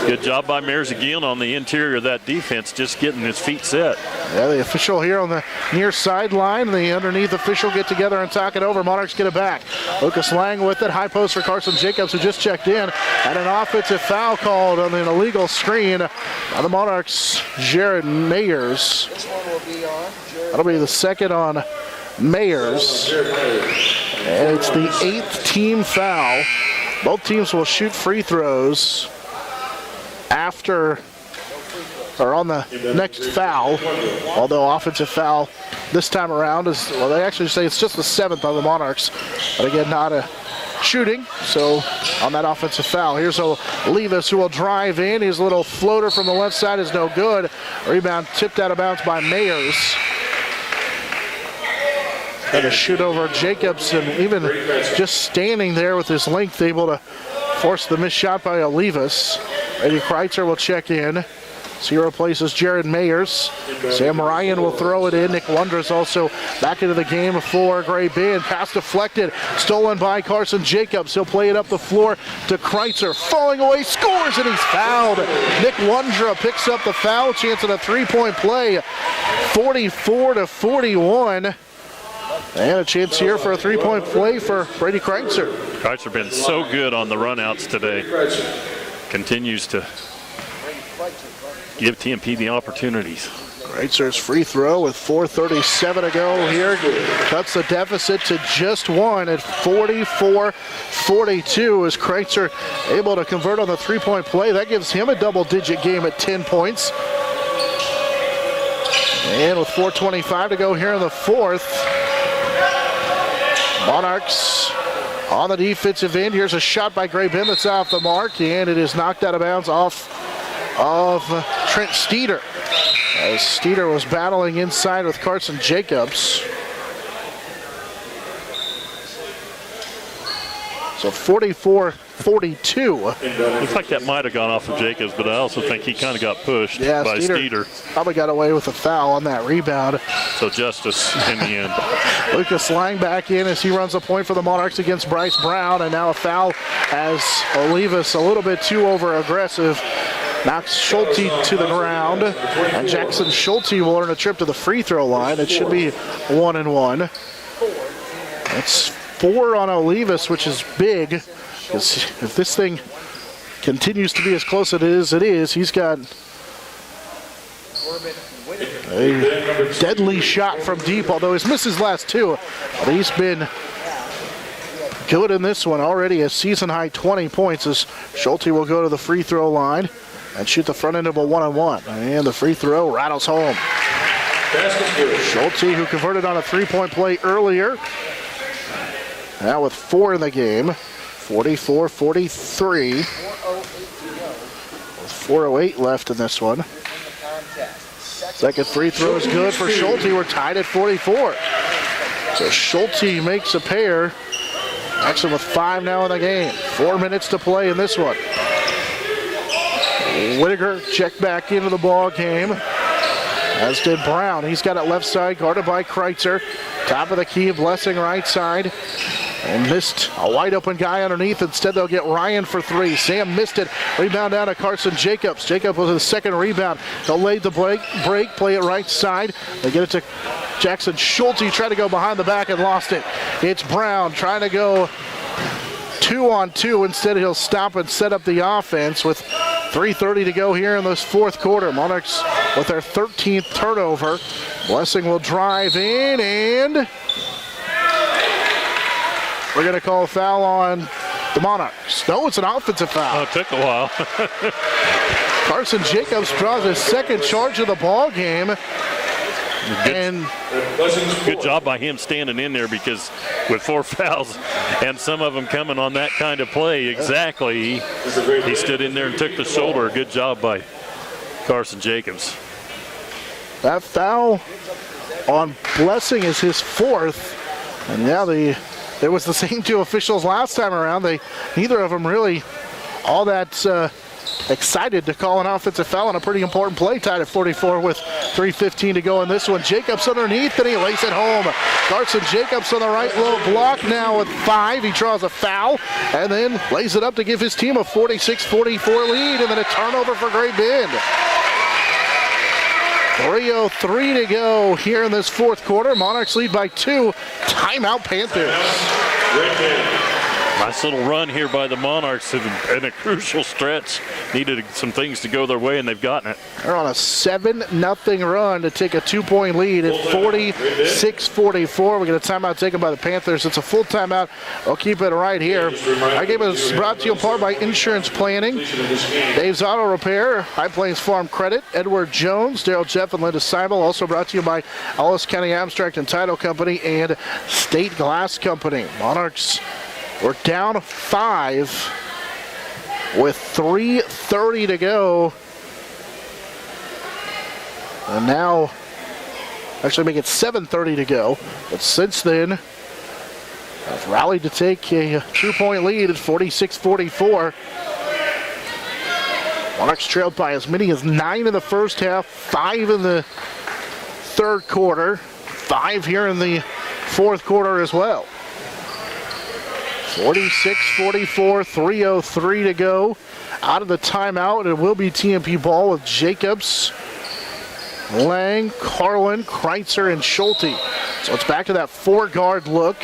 good job by Mears again on the interior of that defense, just getting his feet set. Yeah, the official here on the near sideline. The underneath official get together and talk it over. Monarchs get it back. Lucas Lang with it. High post for Carson Jacobs, who just checked in. And an offensive foul called on an illegal screen by the Monarchs, Jared Mayers. That'll be the second on Mayers. And it's the 8th team foul. Both teams will shoot free throws after or on the next foul, although offensive foul this time around is, well, they actually say it's just the 7th on the Monarchs, but again, not a shooting, so on that offensive foul. Here's Olivas, who will drive in. His little floater from the left side is no good. Rebound tipped out of bounds by Mayers. Had to shoot over Jacobs, and even just standing there with his length, able to force the missed shot by Olivas. Eddie Kreitzer will check in. He replaces Jared Mayers. Sam Ryan will throw it in. Nick Wonders also back into the game for Gray Bend. Pass deflected, stolen by Carson Jacobs. He'll play it up the floor to Kreitzer. Falling away, scores, and he's fouled. Nick Wondra picks up the foul. Chance at a three-point play. 44-41. And a chance here for a three-point play for Brady Kreitzer. Kreitzer been so good on the runouts today. Continues to give TMP the opportunities. Kreitzer's free throw with 4:37 to go here. Cuts the deficit to just one at 44-42 as Kreitzer able to convert on the three-point play. That gives him a double-digit game at 10 points. And with 4:25 to go here in the fourth, Monarchs on the defensive end. Here's a shot by Gray Bend that's off the mark, and it is knocked out of bounds off of Trent Steeder, as Steeder was battling inside with Carson Jacobs. So 44-42. Looks like that might have gone off of Jacobs, but I also think he kind of got pushed by Steeder. Probably got away with a foul on that rebound. So justice in the end. Lucas Lang back in as he runs a point for the Monarchs against Bryce Brown, and now a foul as Olivas a little bit too over-aggressive. Knocks Schulte to the ground, and Jackson Schulte will earn a trip to the free throw line. It should be 1-1. That's 4 on Olivas, which is big, because if this thing continues to be as close as it is, he's got a deadly shot from deep, although he's missed his last two. But he's been good in this one already, a season-high 20 points as Schulte will go to the free throw line and shoot the front end of a 1-on-1. And the free throw rattles home. Schulte, who converted on a three-point play earlier, now with 4 in the game, 44-43. With 4:08 left in this one. Second free throw is good for Schulte. We're tied at 44. So Schulte makes a pair. Actually with 5 now in the game. 4 minutes to play in this one. Whittaker checked back into the ball game, as did Brown. He's got it left side, guarded by Kreitzer. Top of the key, Blessing right side. And missed a wide open guy underneath. Instead, they'll get Ryan for 3. Sam missed it. Rebound down to Carson Jacobs. Jacobs with his second rebound. They'll lay the break, play it right side. They get it to Jackson Schulte. Tried to go behind the back and lost it. It's Brown trying to go 2-on-2. Instead, he'll stop and set up the offense with 3:30 to go here in this fourth quarter. Monarchs with their 13th turnover. Blessing will drive in, and we're going to call a foul on the Monarchs. No, it's an offensive foul. Oh, it took a while. Carson Jacobs draws his second charge of the ball game. Good job by him standing in there, because with 4 fouls and some of them coming on that kind of play, exactly, he stood in there and took the shoulder. Good job by Carson Jacobs. That foul on Blessing is his 4th, and now it was the same 2 officials last time around. Neither of them really all that excited to call an offensive foul on a pretty important play, tied at 44 with 3:15 to go in this one. Jacobs underneath, and he lays it home. Carson Jacobs on the right low block now with 5. He draws a foul and then lays it up to give his team a 46-44 lead, and then a turnover for Great Bend. 3:03 to go here in this fourth quarter. Monarchs lead by 2. Timeout, Panthers. Nice little run here by the Monarchs in a crucial stretch. Needed some things to go their way, and they've gotten it. They're on a 7-0 run to take a 2-point lead at 46-44. We get a timeout taken by the Panthers. It's a full timeout. I'll keep it right here. Our game is brought to you in part by Insurance Planning, Dave's Auto Repair, High Plains Farm Credit, Edward Jones, Daryl Jeff, and Linda Seibel. Also brought to you by Ellis County Abstract and Title Company and State Glass Company. Monarchs were down 5 with 3:30 to go. And now, actually make it 7:30 to go. But since then, have rallied to take a 2-point lead at 46-44. Monarchs trailed by as many as 9 in the first half, 5 in the third quarter, 5 here in the fourth quarter as well. 46-44, 3:03 to go. Out of the timeout, it will be TMP ball with Jacobs, Lang, Carlin, Kreitzer, and Schulte. So it's back to that 4-guard look.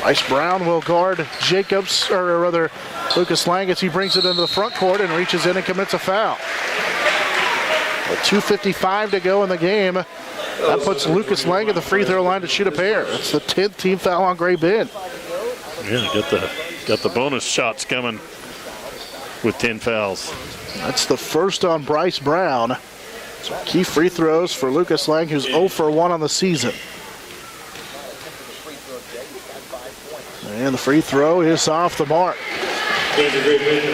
Bryce Brown will guard Jacobs, or rather Lucas Lang, as he brings it into the front court and reaches in and commits a foul. With 2:55 to go in the game, that puts Lucas Lang at the free throw line to shoot a pair. That's the 10th team foul on Great Bend. Yeah, got the bonus shots coming with 10 fouls. That's the first on Bryce Brown. So key free throws for Lucas Lang, who's 0 for 1 on the season. And the free throw is off the mark.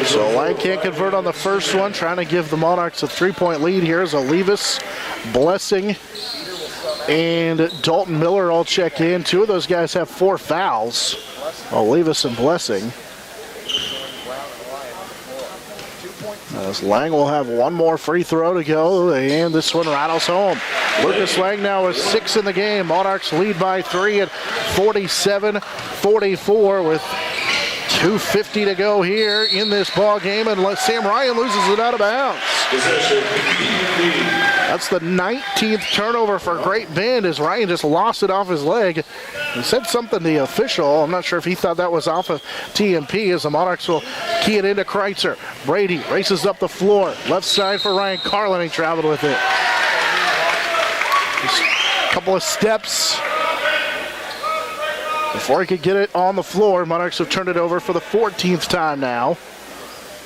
So Lang can't convert on the first one, trying to give the Monarchs a 3-point lead here as Olivas, Blessing, and Dalton Miller all check in. 2 of those guys have 4 fouls, Olivas and Blessing. As Lang will have 1 more free throw to go, and this one rattles home. Lucas Lang now is 6 in the game. Monarchs lead by 3 at 47-44 with 2:50 to go here in this ball game, and Sam Ryan loses it out of bounds. That's the 19th turnover for Great Bend as Ryan just lost it off his leg. He said something to the official. I'm not sure if he thought that was off of TMP, as the Monarchs will key it into Kreitzer. Brady races up the floor. Left side for Ryan Carlin. He traveled with it. Just a couple of steps before he could get it on the floor. Monarchs have turned it over for the 14th time now.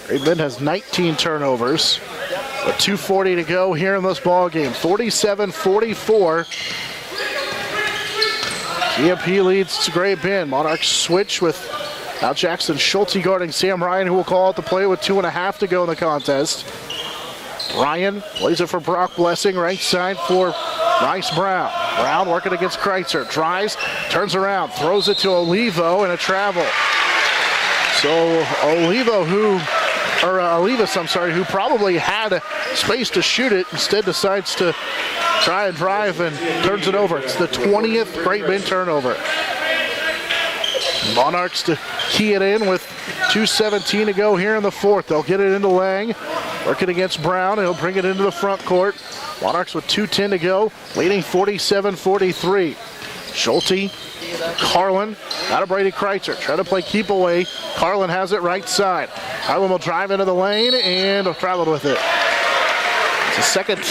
Great Bend has 19 turnovers. With 2:40 to go here in this ball game. 47-44. TMP leads to Great Bend. Monarchs switch with Al Jackson Schulte guarding Sam Ryan, who will call out the play with 2.5 to go in the contest. Ryan plays it for Brock Blessing, right side for Bryce Brown. Brown working against Kreitzer. Drives, turns around, throws it to Olivas and a travel. So Olivas, who probably had space to shoot it, instead decides to try and drive and turns it over. It's the 20th Great Bend turnover. Monarchs to key it in with 2:17 to go here in the fourth. They'll get it into Lang, working against Brown. He'll bring it into the front court. Monarchs with 2:10 to go, leading 47-43. Schulte, Carlin, out of Brady Kreitzer. Trying to play keep away. Carlin has it right side. Carlin will drive into the lane and traveled with it. It's the second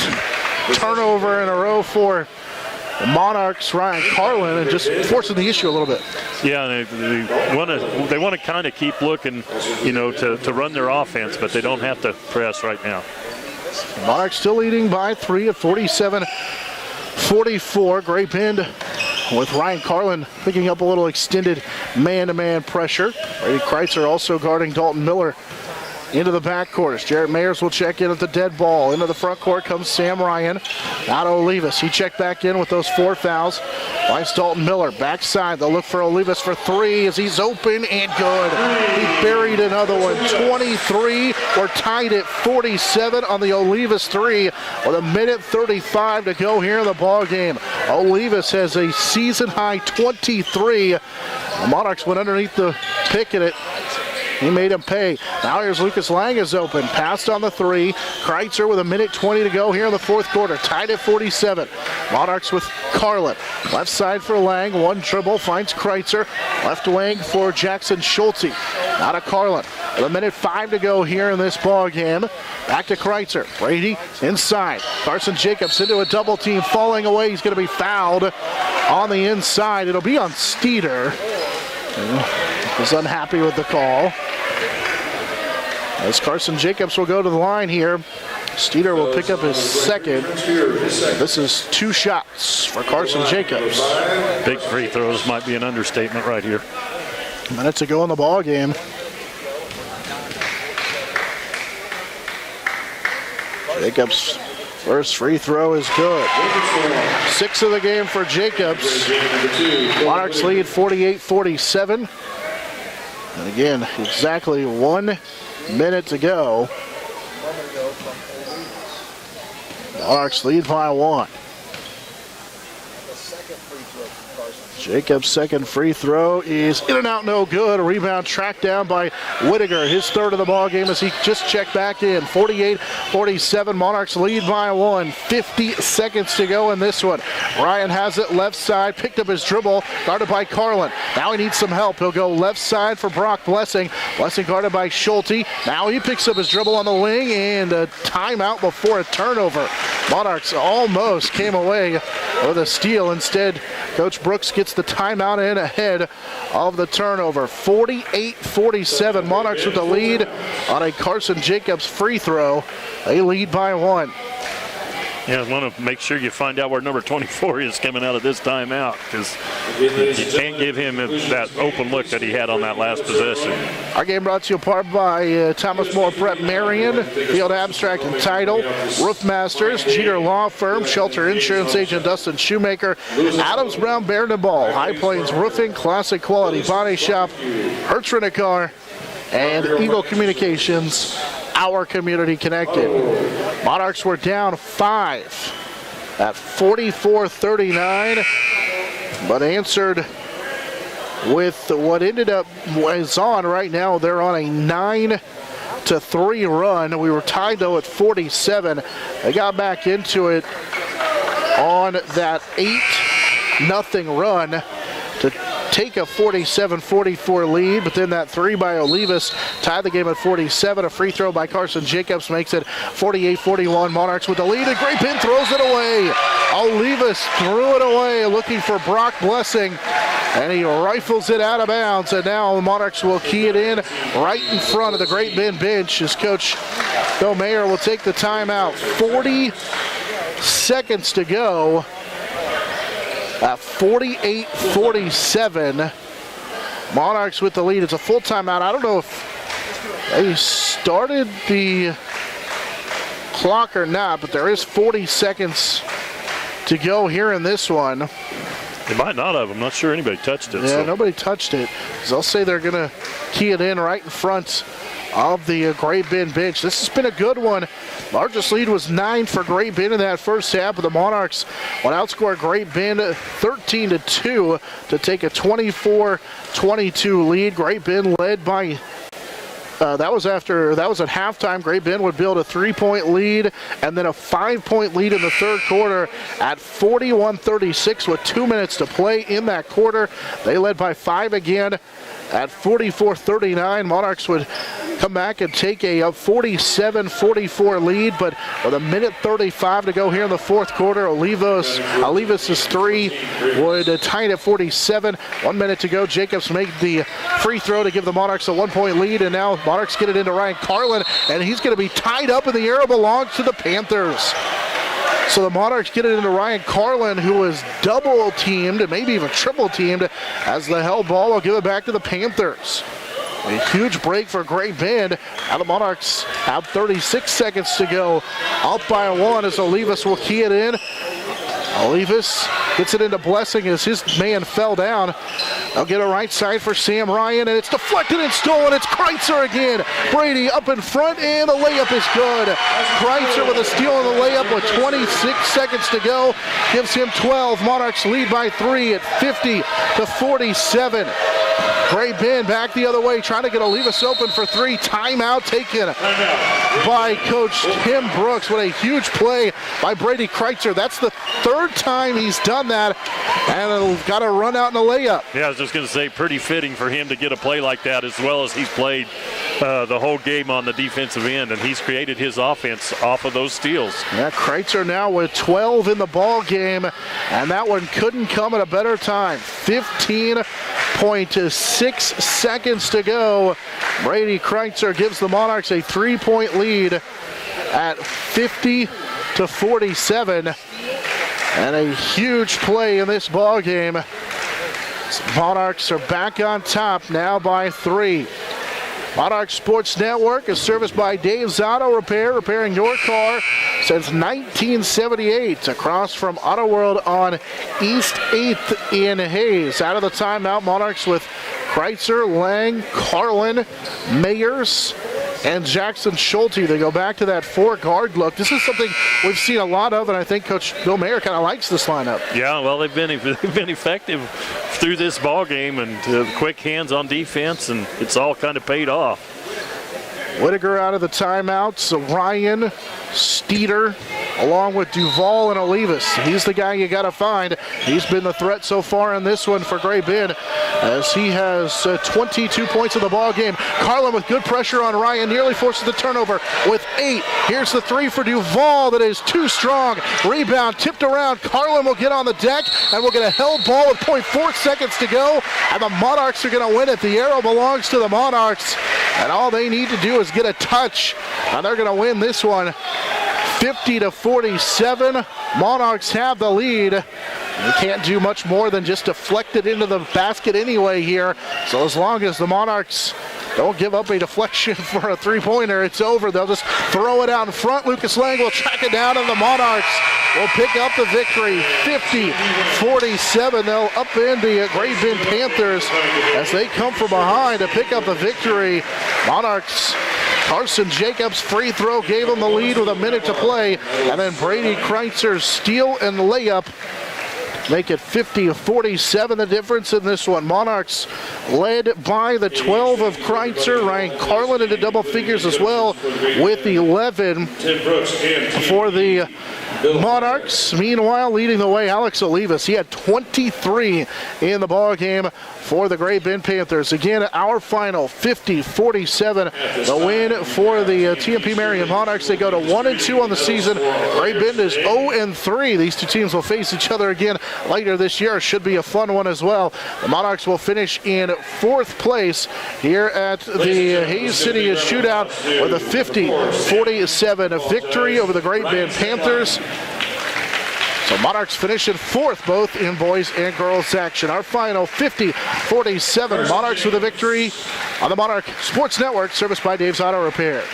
turnover in a row for the Monarchs. Ryan Carlin, and just forcing the issue a little bit. Yeah, they want to kind of keep looking, to run their offense, but they don't have to press right now. Monarchs still leading by 3 at 47-44. Great Bend with Ryan Carlin picking up a little extended man-to-man pressure. Brady Kreitzer also guarding Dalton Miller into the backcourt. As Jarrett Mayers will check in at the dead ball. Into the front court comes Sam Ryan. Out Olivas. He checked back in with those 4 fouls. Finds Dalton Miller. Backside. They'll look for Olivas for 3 as he's open and good. He buried another one. 23. We're tied at 47 on the Olivas 3 with 1:35 to go here in the ball game. Olivas has a season-high 23. The Monarchs went underneath the pick at it. He made him pay. Now here's Lucas Lang is open. Passed on the 3. Kreitzer with 1:20 to go here in the fourth quarter. Tied at 47. Monarchs with Carlin. Left side for Lang. 1 dribble. Finds Kreitzer. Left wing for Jackson Schulte. Out of Carlin. With 1:05 to go here in this ball game. Back to Kreitzer. Brady inside. Carson Jacobs into a double team. Falling away. He's going to be fouled on the inside. It'll be on Steeder. Was unhappy with the call. As Carson Jacobs will go to the line here. Steeder will pick up his second. This is 2 shots for Carson Jacobs. Big free throws might be an understatement right here. Minutes to go in the ball game. Jacobs' first free throw is good. 6 of the game for Jacobs. Monarchs lead 48-47. And again, exactly 1 minute to go. Monarchs lead by 1. Jacobs' second free throw is in and out, no good. A rebound tracked down by Whittaker. His third of the ball game as he just checked back in. 48-47. Monarchs lead by 1. 50 seconds to go in this one. Ryan has it left side. Picked up his dribble. Guarded by Carlin. Now he needs some help. He'll go left side for Brock Blessing. Blessing guarded by Schulte. Now he picks up his dribble on the wing and a timeout before a turnover. Monarchs almost came away with a steal. Instead, Coach Brooks gets the timeout in ahead of the turnover. 48-47. Monarchs with the lead on a Carson Jacobs free throw. They lead by 1. Yeah, I want to make sure you find out where number 24 is coming out of this timeout, because you can't give him that open look that he had on that last possession. Our game brought to you in part by Thomas More Prep Marion, Field Abstract and Title, Roof Masters, Jeter Law Firm, Shelter Insurance Agent Dustin Shoemaker, Adams Brown Baird & Ball, High Plains Roofing, Classic Quality Body Shop, Hertz Rent-A-Car, and Eagle Communications. Our community connected. Monarchs were down 5 at 44-39, but answered with what ended up is on right now. They're on a 9-3 run. We were tied though at 47. They got back into it on that 8-0 run to take a 47-44 lead, but then that 3 by Olivas tied the game at 47. A free throw by Carson Jacobs makes it 48-41. Monarchs with the lead, and Great Bend throws it away. Olivas threw it away, looking for Brock Blessing, and he rifles it out of bounds, and now the Monarchs will key it in right in front of the Great Bend bench as Coach Bill Mayer will take the timeout. 40 seconds to go. At 48-47, Monarchs with the lead. It's a full timeout. I don't know if they started the clock or not, but there is 40 seconds to go here in this one. They might not have. I'm not sure anybody touched it. Yeah, so. Nobody touched it. They'll say they're going to key it in right in front of the Great Bend bench. This has been a good one. Largest lead was 9 for Great Bend in that first half, but the Monarchs will outscore Great Bend 13-2 to take a 24-22 lead. Great Bend led by that was at halftime. Great Bend would build a 3-point lead and then a 5-point lead in the third quarter at 41-36 with 2 minutes to play in that quarter. They led by 5 again at 44-39. Monarchs would come back and take a 47-44 lead, but with 1:35 to go here in the fourth quarter, Olivas' 3 would tie it at 47. 1 minute to go. Jacobs made the free throw to give the Monarchs a 1-point lead, and now Monarchs get it into Ryan Carlin, and he's going to be tied up in the air. It belongs to the Panthers. So the Monarchs get it into Ryan Carlin, who was double-teamed and maybe even triple-teamed, as the held ball will give it back to the Panthers. A huge break for Great Bend. Now the Monarchs have 36 seconds to go. Up by 1 as Olivas will key it in. Olivas gets it into Blessing as his man fell down. They'll get a right side for Sam Ryan, and it's deflected and stolen. It's Kreitzer again. Brady up in front, and the layup is good. Kreitzer with a steal on the layup with 26 seconds to go. Gives him 12. Monarchs lead by 3 at 50-47. Great Bend back the other way, trying to get Olivas open for 3. Timeout taken by Coach Tim Brooks. What a huge play by Brady Kreitzer. That's the 3rd time he's done that, and got a run out in a layup. Yeah, I was just going to say, pretty fitting for him to get a play like that, as well as he's played the whole game on the defensive end, and he's created his offense off of those steals. Yeah, Kreitzer now with 12 in the ball game, and that one couldn't come at a better time. 15.6 seconds to go. Brady Kreitzer gives the Monarchs a 3-point lead at 50-47. And a huge play in this ball game. Monarchs are back on top now by 3. Monarch Sports Network is serviced by Dave's Auto Repair, repairing your car since 1978. Across from Auto World on East 8th in Hayes. Out of the timeout, Monarchs with Kreitzer, Lang, Carlin, Mayers, and Jackson Schulte. They go back to that 4-guard look. This is something we've seen a lot of, and I think Coach Bill Mayer kind of likes this lineup. Yeah, well, they've been effective through this ball game, and quick hands on defense, and it's all kind of paid off. Whittaker out of the timeout. So Ryan, Steeder, along with Duvall and Olivas. He's the guy you got to find. He's been the threat so far in this one for Great Bend, as he has 22 points in the ball game. Carlin with good pressure on Ryan, nearly forces the turnover with 8. Here's the 3 for Duvall that is too strong. Rebound tipped around. Carlin will get on the deck, and we'll get a held ball with 0.4 seconds to go, and the Monarchs are going to win it. The arrow belongs to the Monarchs, and all they need to do is get a touch, and they're going to win this one 50-47. Monarchs have the lead. They can't do much more than just deflect it into the basket anyway here. So as long as the Monarchs don't give up a deflection for a 3-pointer, it's over. They'll just throw it out in front. Lucas Lang will track it down, and the Monarchs will pick up the victory 50-47. They'll upend the Great Bend Panthers as they come from behind to pick up the victory. Monarchs, Carson Jacobs' free throw gave them the lead with a minute to play, and then Brady Kreitzer's steal and layup make it 50-47, the difference in this one. Monarchs led by the 12 of Kreitzer. Ryan Carlin into double figures as well with 11 for the Monarchs. Meanwhile, leading the way, Alex Olivas. He had 23 in the ball game for the Great Bend Panthers. Again, our final 50-47, the win for the TMP Marion Monarchs. They go to 1-2 on the season. Great Bend is 0-3. These two teams will face each other again later this year. Should be a fun one as well. The Monarchs will finish in 4th place here at the Hayes City Shootout with a 50-47 victory over the Great Bend Panthers. So Monarchs finish in 4th, both in boys and girls action. Our final 50-47. Monarchs with a victory on the Monarch Sports Network, serviced by Dave's Auto Repair.